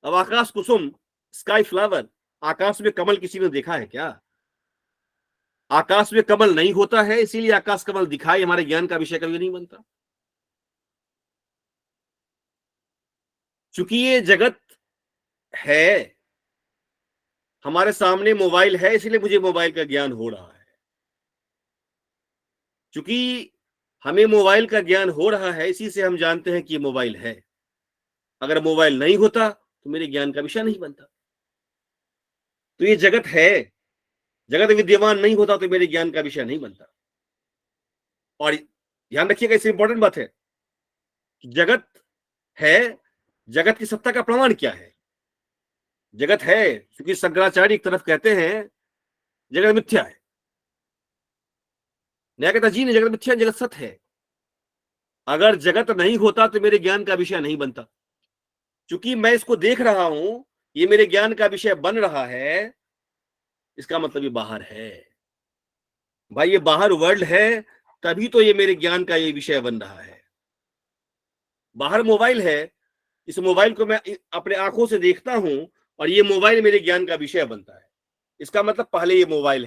[SPEAKER 2] अब आकाश कुसुम, स्काई फ्लावर, आकाश में कमल किसी ने देखा है क्या? आकाश में कमल नहीं होता है, इसीलिए आकाश कमल दिखाई हमारे ज्ञान का विषय कभी नहीं बनता। चूंकि ये जगत है, हमारे सामने मोबाइल है, इसलिए मुझे मोबाइल का ज्ञान हो रहा है। चूंकि हमें मोबाइल का ज्ञान हो रहा है, इसी से हम जानते हैं कि ये मोबाइल है। अगर मोबाइल नहीं होता तो मेरे ज्ञान का विषय नहीं बनता। तो ये जगत है, जगत विद्यमान नहीं होता तो मेरे ज्ञान का विषय नहीं बनता। और ध्यान रखिएगा, इससे इंपॉर्टेंट बात है कि जगत है, जगत की सत्ता का प्रमाण क्या है? जगत है क्योंकि शंकराचार्य एक तरफ कहते हैं जगत मिथ्या है, न्याय कहता जी नहीं, जगत मिथ्या, जगत सत्य है। अगर जगत नहीं होता तो मेरे ज्ञान का विषय नहीं बनता। क्योंकि मैं इसको देख रहा हूं, ये मेरे ज्ञान का विषय बन रहा है, इसका मतलब ये बाहर है। भाई ये बाहर वर्ल्ड है तभी तो ये मेरे ज्ञान का ये विषय बन रहा है। बाहर मोबाइल है, इस मोबाइल को मैं अपने आंखों से देखता हूं और ये मोबाइल मेरे ज्ञान का विषय बनता है। इसका मतलब पहले ये मोबाइल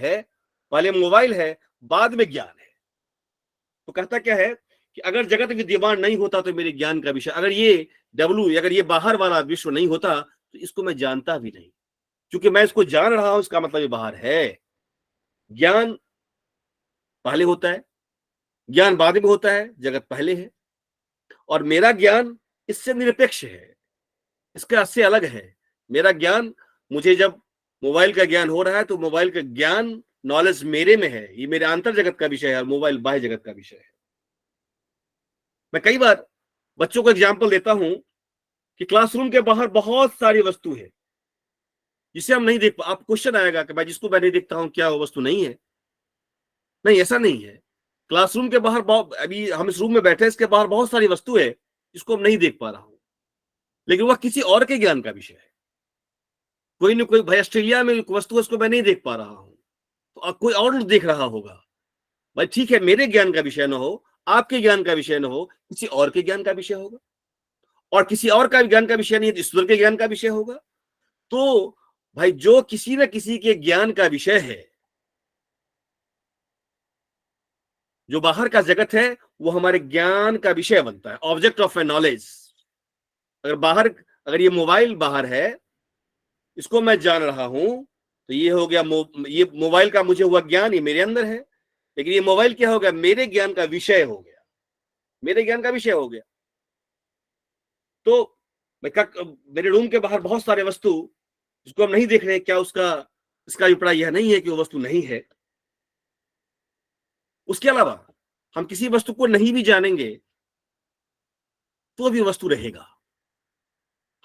[SPEAKER 2] है, बाद में ज्ञान है। तो कहता क्या है कि अगर जगत विद्यमान नहीं होता तो मेरे ज्ञान का विषय, अगर ये बाहर वाला विश्व नहीं होता तो इसको मैं जानता भी नहीं। क्योंकि मैं इसको जान रहा हूं, इसका मतलब ये बाहर है। ज्ञान पहले होता है, ज्ञान बाद में होता है, जगत पहले है। और मेरा ज्ञान इससे निरपेक्ष है, इसका से अलग है। मेरा ज्ञान, मुझे जब मोबाइल का ज्ञान हो रहा है तो मोबाइल का ज्ञान, नॉलेज मेरे में है, ये मेरे आंतर जगत का विषय है और मोबाइल बाह्य जगत का विषय है। मैं कई बार बच्चों को एग्जाम्पल देता हूं कि क्लासरूम के बाहर बहुत सारी वस्तु है जिसे हम नहीं देख पा। आप क्वेश्चन आएगा कि भाई जिसको मैं नहीं देखता हूं क्या वो वस्तु नहीं है? नहीं, ऐसा नहीं है। क्लासरूम के बाहर अभी हम इस रूम में बैठे, इसके बाहर बहुत सारी वस्तु है जिसको हम नहीं देख पा रहा हूं, लेकिन वह किसी और के ज्ञान का विषय है। कोई न कोई, भाई ऑस्ट्रेलिया में वस्तु है, उसको मैं नहीं देख पा रहा हूं, तो कोई और देख रहा होगा। भाई ठीक है, मेरे ज्ञान का विषय न हो, आपके ज्ञान का विषय न हो, किसी और के ज्ञान का विषय होगा। और किसी और का ज्ञान का विषय नहीं है तो ईश्वर के ज्ञान का विषय होगा। तो भाई जो किसी न किसी के ज्ञान का विषय है, जो बाहर का जगत है, वो हमारे ज्ञान का विषय बनता है, ऑब्जेक्ट ऑफ ए नॉलेज। अगर ये मोबाइल बाहर है, इसको मैं जान रहा हूं, तो ये हो गया ये मोबाइल का मुझे हुआ ज्ञान, ये मेरे अंदर है। लेकिन ये मोबाइल क्या हो गया? मेरे ज्ञान का विषय हो गया, मेरे ज्ञान का विषय हो गया। तो मेरे रूम के बाहर बहुत सारे वस्तु जिसको हम नहीं देख रहे, क्या इसका अभिप्राय यह नहीं है कि वो वस्तु नहीं है। उसके अलावा हम किसी वस्तु को नहीं भी जानेंगे तो भी वस्तु रहेगा।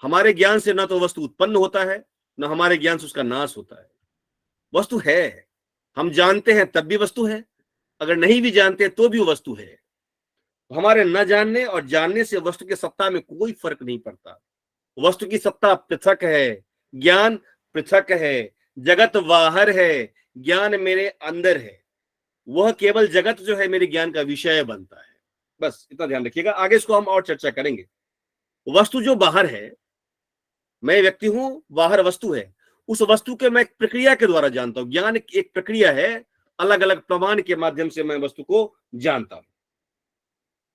[SPEAKER 2] हमारे ज्ञान से ना तो वस्तु उत्पन्न होता है, ना हमारे ज्ञान से उसका नाश होता है। वस्तु है, हम जानते हैं तब भी वस्तु है, अगर नहीं भी जानते तो भी वस्तु है। हमारे न जानने और जानने से वस्तु की सत्ता में कोई फर्क नहीं पड़ता। वस्तु की सत्ता पृथक है, ज्ञान पृथक है, जगत बाहर है, ज्ञान मेरे अंदर है। वह केवल जगत जो है मेरे ज्ञान का विषय बनता है। बस इतना ध्यान रखिएगा, आगे इसको हम और चर्चा करेंगे। वस्तु जो बाहर है, मैं व्यक्ति हूं, बाहर वस्तु है, उस वस्तु के मैं प्रक्रिया के द्वारा जानता हूं। ज्ञान एक प्रक्रिया है, अलग अलग प्रमाण के माध्यम से मैं वस्तु को जानता हूं।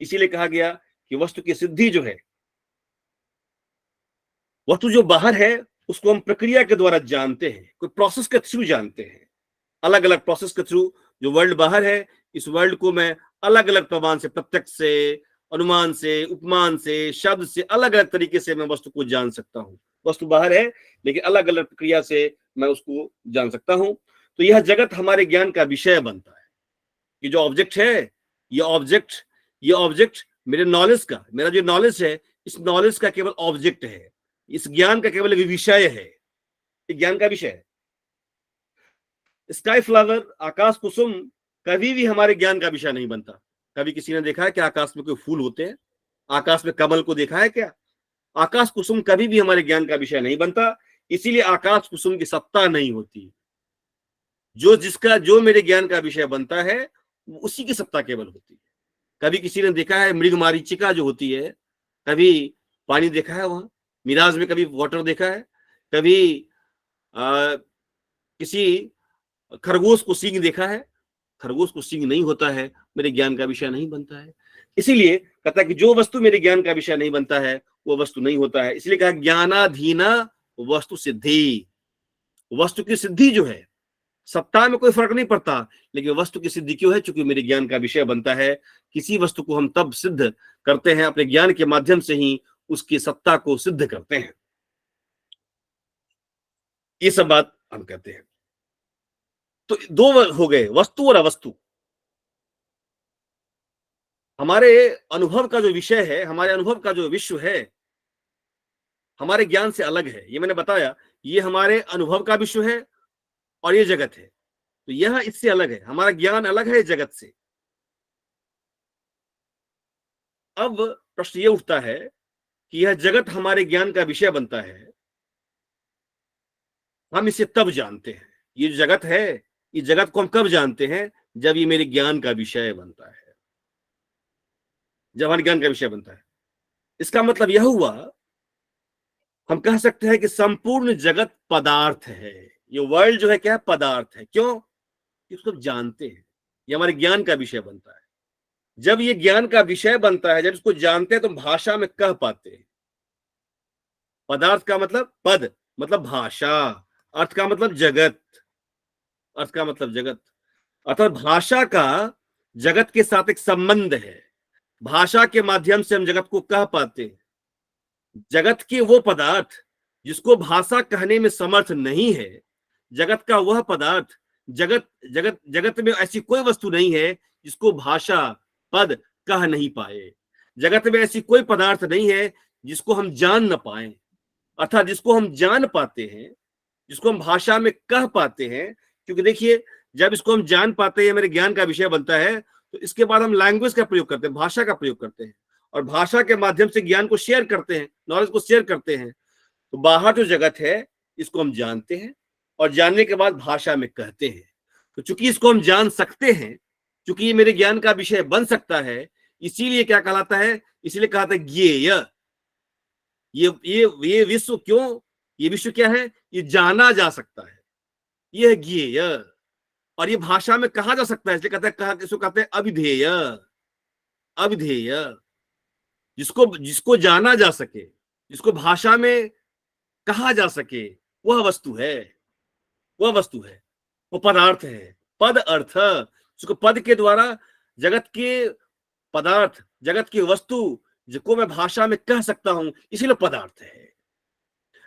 [SPEAKER 2] इसीलिए कहा गया कि वस्तु की सिद्धि जो है, वस्तु जो बाहर है उसको हम प्रक्रिया के द्वारा जानते हैं, कोई प्रोसेस के थ्रू जानते हैं। अलग अलग प्रोसेस के थ्रू जो वर्ल्ड बाहर है, इस वर्ल्ड को मैं अलग अलग प्रमाण से, प्रत्यक्ष से, अनुमान से, उपमान से, शब्द से, अलग अलग तरीके से मैं वस्तु को जान सकता हूं। वस्तु बाहर है लेकिन अलग अलग प्रक्रिया से मैं उसको जान सकता हूं। तो यह जगत हमारे ज्ञान का विषय बनता है। ये जो ऑब्जेक्ट है, ये ऑब्जेक्ट मेरे नॉलेज का, मेरा जो नॉलेज है, इस नॉलेज का केवल ऑब्जेक्ट है, इस ज्ञान का केवल विषय है, ज्ञान का विषय है। स्काई फ्लावर, आकाश कुसुम कभी भी हमारे ज्ञान का विषय नहीं बनता। कभी किसी ने देखा है कि आकाश में कोई फूल होते हैं? आकाश में कमल को देखा है क्या? आकाश कुसुम कभी भी हमारे ज्ञान का विषय नहीं बनता, इसीलिए आकाश कुसुम की सत्ता नहीं होती। जो मेरे ज्ञान का विषय बनता है, उसी की सत्ता केवल होती है। कभी किसी ने देखा है मृग मारीचिका जो होती है, कभी पानी देखा है वहां मिराज में, कभी वाटर देखा है? कभी किसी खरगोश को सींग देखा है? खरगोश को सींग नहीं होता है, मेरे ज्ञान का विषय नहीं बनता है। इसीलिए कहता है कि जो वस्तु मेरे ज्ञान का विषय नहीं बनता है वो वस्तु नहीं होता है। इसलिए कहा ज्ञानाधीना वस्तु सिद्धि। वस्तु की सिद्धि जो है, सत्ता में कोई फर्क नहीं पड़ता, लेकिन वस्तु की सिद्धि क्यों है? चूंकि मेरे ज्ञान का विषय बनता है। किसी वस्तु को हम तब सिद्ध करते हैं, अपने ज्ञान के माध्यम से ही उसकी सत्ता को सिद्ध करते हैं। ये सब बात हम कहते हैं। तो दो हो गए, वस्तु और अवस्तु। हमारे अनुभव का जो विषय है, हमारे अनुभव का जो विश्व है, हमारे ज्ञान से अलग है। ये मैंने बताया, ये हमारे अनुभव का विश्व है और ये जगत है, तो यह इससे अलग है। हमारा ज्ञान अलग है जगत से। अब प्रश्न ये उठता है कि यह जगत हमारे ज्ञान का विषय बनता है, हम इसे तब जानते हैं। ये जो जगत है, इस जगत को हम कब जानते हैं? जब ये मेरे ज्ञान का विषय बनता है। जब हमारे ज्ञान का विषय बनता है। इसका मतलब यह हुआ, हम कह सकते हैं कि संपूर्ण जगत पदार्थ है। ये वर्ल्ड जो है क्या है, पदार्थ है। क्यों? इसको जानते हैं, ये हमारे ज्ञान का विषय बनता है। जब ये ज्ञान का विषय बनता है, जब इसको जानते हैं तो भाषा में कह पाते हैं। पदार्थ का मतलब पद, मतलब भाषा, अर्थ का मतलब जगत, अर्थ का मतलब जगत, अर्थात भाषा का जगत के साथ एक संबंध है। भाषा के माध्यम से हम जगत को कह पाते हैं। जगत के वो पदार्थ जिसको भाषा कहने में समर्थ नहीं है, जगत का वह पदार्थ, जगत जगत जगत में ऐसी कोई वस्तु नहीं है जिसको भाषा पद कह नहीं पाए। जगत में ऐसी कोई पदार्थ नहीं है जिसको हम जान न पाए, अर्थात जिसको हम जान पाते हैं, जिसको हम भाषा में कह पाते हैं। क्योंकि देखिए, जब इसको हम जान पाते हैं, मेरे ज्ञान का विषय बनता है, तो इसके बाद हम लैंग्वेज का प्रयोग करते हैं, भाषा का प्रयोग करते हैं, और भाषा के माध्यम से ज्ञान को शेयर करते हैं, नॉलेज को शेयर करते हैं। तो बाहर जो जगत है इसको हम जानते हैं, और जानने के बाद भाषा में कहते हैं। तो चूंकि इसको हम जान सकते हैं, चूंकि ये मेरे ज्ञान का विषय बन सकता है, इसीलिए क्या कहलाता है, इसीलिए कहा था ज्ञेय। ये विश्व, क्यों, ये विश्व क्या है, ये जाना जा सकता है, ये है ज्ञेय। और ये भाषा में कहा जा सकता है, इसलिए कहते हैं, इसको कहते हैं अविधेय। अविधेय, जिसको जाना जा सके, जिसको भाषा में कहा जा सके, वह वस्तु है, वह वस्तु है, वो पदार्थ है। पद अर्थ, जिसको पद के द्वारा जगत के पदार्थ, जगत की वस्तु जिसको मैं भाषा में कह सकता हूं, इसीलिए पदार्थ है।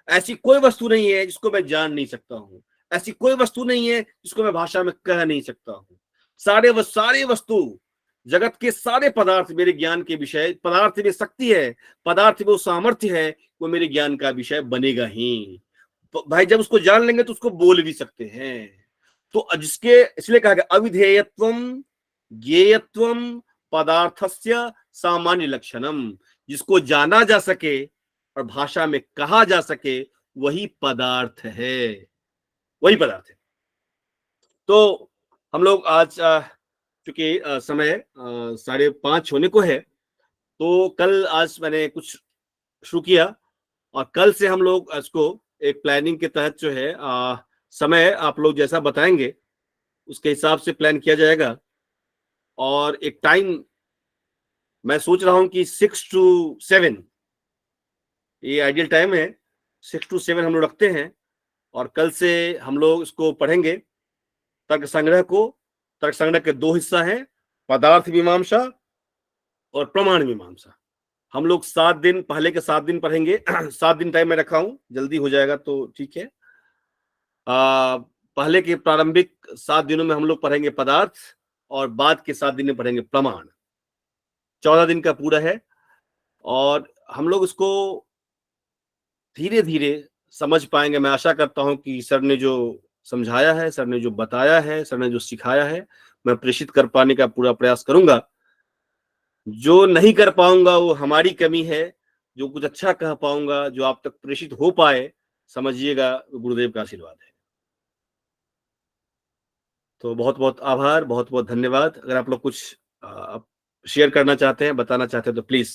[SPEAKER 2] ऐसी कोई वस्तु नहीं है जिसको मैं जान नहीं सकता हूं, ऐसी कोई वस्तु नहीं है जिसको मैं भाषा में कह नहीं सकता हूं। सारे वस्तु, जगत के सारे पदार्थ मेरे ज्ञान के विषय, पदार्थ में शक्ति है, पदार्थ में वो सामर्थ्य है, वो मेरे ज्ञान का विषय बनेगा ही। तो भाई जब उसको जान लेंगे तो उसको बोल भी सकते हैं। तो जिसके, इसलिए कहा गया अविधेयत्वम ज्ञेयत्वम पदार्थस्य सामान्य लक्षणम, जिसको जाना जा सके और भाषा में कहा जा सके, वही पदार्थ है, वही पदार्थ है। तो हम लोग आज चूंकि समय 5:30 होने को है, तो कल आज मैंने कुछ शुरू किया, और कल से हम लोग इसको एक प्लानिंग के तहत जो है समय आप लोग जैसा बताएंगे उसके हिसाब से प्लान किया जाएगा। और एक टाइम मैं सोच रहा हूं कि 6 to 7 ये आइडियल टाइम है, 6 to 7 हम लोग रखते हैं। और कल से हम लोग इसको पढ़ेंगे, तर्क संग्रह को। तर्क संग्रह के 2 हिस्सा हैं, पदार्थ मीमांसा और प्रमाण मीमांसा। हम लोग 7 दिन, पहले के 7 दिन पढ़ेंगे। 7 दिन टाइम मैं रखा हूं, जल्दी हो जाएगा तो ठीक है। पहले के प्रारंभिक 7 दिनों में हम लोग पढ़ेंगे पदार्थ, और बाद के 7 दिन में पढ़ेंगे प्रमाण। 14 दिन का पूरा है, और हम लोग इसको धीरे धीरे समझ पाएंगे। मैं आशा करता हूं कि सर ने जो समझाया है, सर ने जो बताया है, सर ने जो सिखाया है, मैं प्रेषित कर पाने का पूरा प्रयास करूंगा। जो नहीं कर पाऊंगा वो हमारी कमी है, जो कुछ अच्छा कह पाऊंगा, जो आप तक प्रेषित हो पाए, समझिएगा गुरुदेव का आशीर्वाद है। तो बहुत बहुत आभार, बहुत बहुत धन्यवाद। अगर आप लोग कुछ शेयर करना चाहते हैं, बताना चाहते हैं, तो प्लीज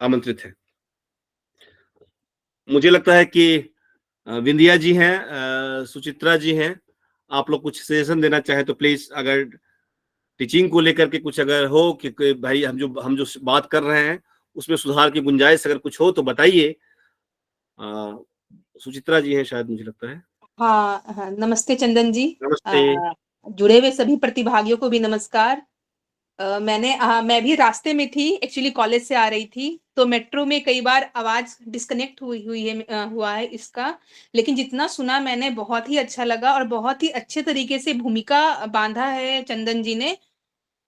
[SPEAKER 2] आमंत्रित है। मुझे लगता है कि विंध्या जी हैं, सुचित्रा जी हैं, आप लोग कुछ सजेशन देना चाहे तो प्लीज, अगर टीचिंग को लेकर के कुछ अगर हो कि भाई हम जो बात कर रहे हैं उसमें सुधार की गुंजाइश अगर कुछ हो तो बताइए। सुचित्रा जी हैं शायद, मुझे लगता है।
[SPEAKER 5] हाँ, नमस्ते चंदन जी।
[SPEAKER 2] नमस्ते।
[SPEAKER 5] जुड़े हुए सभी प्रतिभागियों को भी नमस्कार। मैं भी रास्ते में थी, एक्चुअली कॉलेज से आ रही थी, तो मेट्रो में कई बार आवाज डिस्कनेक्ट हुआ है इसका, लेकिन जितना सुना मैंने बहुत ही अच्छा लगा, और बहुत ही अच्छे तरीके से भूमिका बांधा है चंदन जी ने।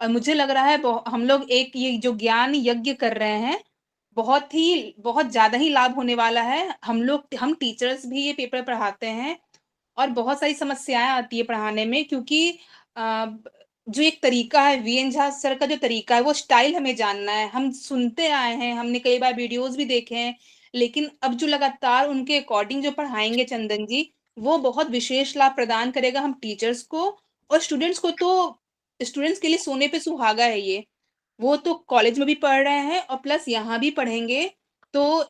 [SPEAKER 5] और मुझे लग रहा है हम लोग एक ये जो ज्ञान यज्ञ कर रहे हैं, बहुत ज्यादा ही लाभ होने वाला है। हम टीचर्स भी ये पेपर पढ़ाते हैं, और बहुत सारी समस्याएं आती है पढ़ाने में, क्योंकि जो एक तरीका है, वीएन झा सर का जो तरीका है, वो स्टाइल हमें जानना है। हम सुनते आए हैं, हमने कई बार वीडियोस भी देखे हैं, लेकिन अब जो लगातार उनके अकॉर्डिंग जो पढ़ाएंगे चंदन जी, वो बहुत विशेष लाभ प्रदान करेगा हम टीचर्स को और स्टूडेंट्स को। तो स्टूडेंट्स के लिए सोने पे सुहागा है ये। वो तो कॉलेज में भी पढ़ रहे हैं और प्लस यहाँ भी पढ़ेंगे, तो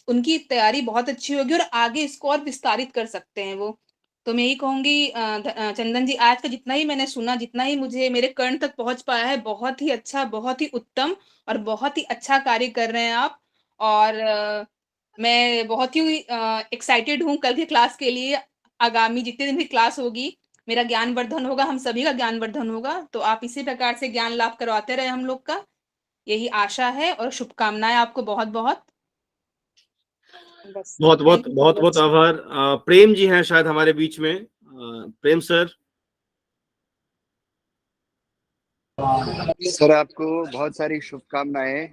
[SPEAKER 5] उनकी तैयारी बहुत अच्छी होगी और आगे इसको और विस्तारित कर सकते हैं वो। तो मैं यही कहूँगी चंदन जी, आज का जितना ही मैंने सुना, जितना ही मुझे मेरे कर्ण तक पहुँच पाया है, बहुत ही अच्छा, बहुत ही उत्तम और बहुत ही अच्छा कार्य कर रहे हैं आप। और मैं बहुत ही एक्साइटेड हूँ कल के क्लास के लिए। आगामी जितने दिन भी क्लास होगी, मेरा ज्ञानवर्धन होगा, हम सभी का ज्ञानवर्धन होगा। तो आप इसी प्रकार से ज्ञान लाभ करवाते रहे हम लोग का, यही आशा है और शुभकामनाएँ आपको बहुत-बहुत। बस,
[SPEAKER 2] बहुत बहुत
[SPEAKER 5] थैंक यू
[SPEAKER 2] बहुत
[SPEAKER 5] सो
[SPEAKER 2] बहुत
[SPEAKER 5] मच।
[SPEAKER 2] आभार। प्रेम जी हैं शायद हमारे बीच में। प्रेम सर।
[SPEAKER 6] सर आपको बहुत सारी शुभकामनाएं।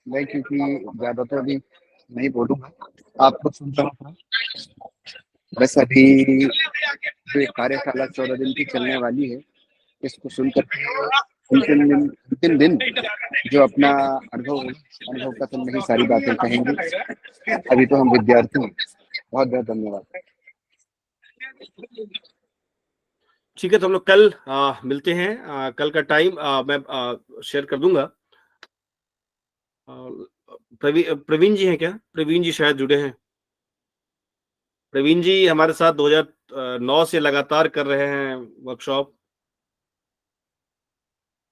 [SPEAKER 6] मैं क्योंकि ज्यादा तो अभी नहीं बोलूंगा, आपको सुनता हूँ। बस अभी जो ये कार्यशाला 14 दिन की चलने वाली है, इसको सुनकर अंतिम दिन जो अपना अनुभव का तुम नहीं सारी बातें कहेंगे। अभी तो हम विद्यार्थी हैं। बहुत बहुत धन्यवाद।
[SPEAKER 2] ठीक है, तो हम लोग कल मिलते हैं। कल का टाइम मैं शेयर कर दूंगा। प्रवीण जी हैं क्या? प्रवीण जी शायद जुड़े हैं। प्रवीण जी हमारे साथ 2009 से लगातार कर रहे हैं वर्कशॉप।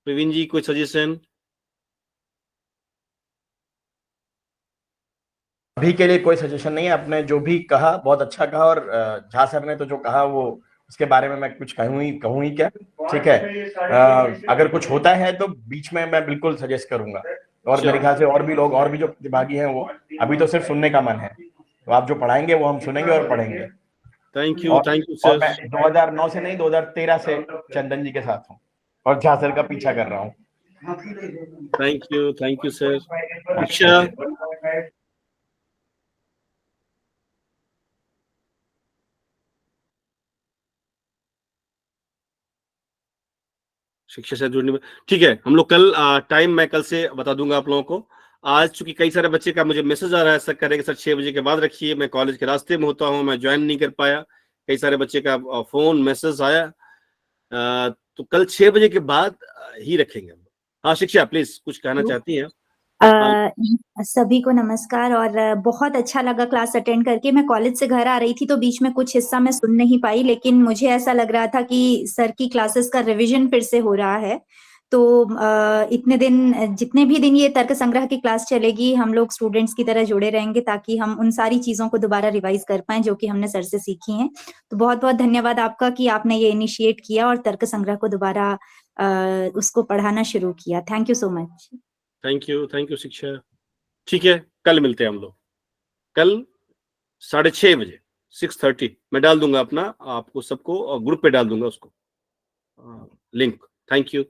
[SPEAKER 2] प्रवीण जी कोई सजेशन?
[SPEAKER 7] अभी के लिए कोई सजेशन नहीं है। आपने जो भी कहा बहुत अच्छा कहा, और झा सर ने तो जो कहा वो उसके बारे में मैं कुछ कहूँ ही क्या। ठीक है, अगर कुछ होता है तो बीच में मैं बिल्कुल सजेस्ट करूंगा। और मेरे ख्याल से और भी लोग, और भी जो प्रतिभागी हैं, वो अभी तो सिर्फ सुनने का मन है। तो आप जो पढ़ाएंगे वो हम सुनेंगे और पढ़ेंगे।
[SPEAKER 2] थैंक यू
[SPEAKER 7] और
[SPEAKER 2] सर।
[SPEAKER 7] मैं 2009 से नहीं, 2013 से चंदन जी के साथ हूँ और झा सर का पीछा कर रहा हूँ।
[SPEAKER 2] Thank you sir. शिक्षा शिक्षा से जुड़ने में ठीक है। हम लोग कल टाइम मैं कल से बता दूंगा आप लोगों को। आज चूंकि कई सारे बच्चे का मुझे मैसेज आ रहा है, सर कह रहे हैं कि सर 6 बजे के बाद रखिए, मैं कॉलेज के रास्ते में होता हूँ, मैं ज्वाइन नहीं कर पाया। कई सारे बच्चे का फोन मैसेज आया। तो कल 6 बजे के बाद ही रखेंगे। हाँ शिक्षा प्लीज कुछ कहना चाहती हैं?
[SPEAKER 8] सभी को नमस्कार। और बहुत अच्छा लगा क्लास अटेंड करके। मैं कॉलेज से घर आ रही थी तो बीच में कुछ हिस्सा मैं सुन नहीं पाई, लेकिन मुझे ऐसा लग रहा था कि सर की क्लासेस का रिवीजन फिर से हो रहा है। तो इतने दिन, जितने भी दिन ये तर्क संग्रह की क्लास चलेगी, हम लोग स्टूडेंट्स की तरह जुड़े रहेंगे ताकि हम उन सारी चीजों को दोबारा रिवाइज कर पाएं जो कि हमने सर से सीखी हैं। तो बहुत बहुत धन्यवाद आपका कि आपने ये इनिशिएट किया और तर्क संग्रह को दोबारा उसको पढ़ाना शुरू किया। Thank you so much.
[SPEAKER 2] Thank you शिक्षा। ठीक है, कल मिलते हैं हम लोग। कल 6:30 बजे 6:30 मैं डाल दूंगा अपना आपको सबको, और ग्रुप पे डाल दूंगा उसको लिंक। Thank you.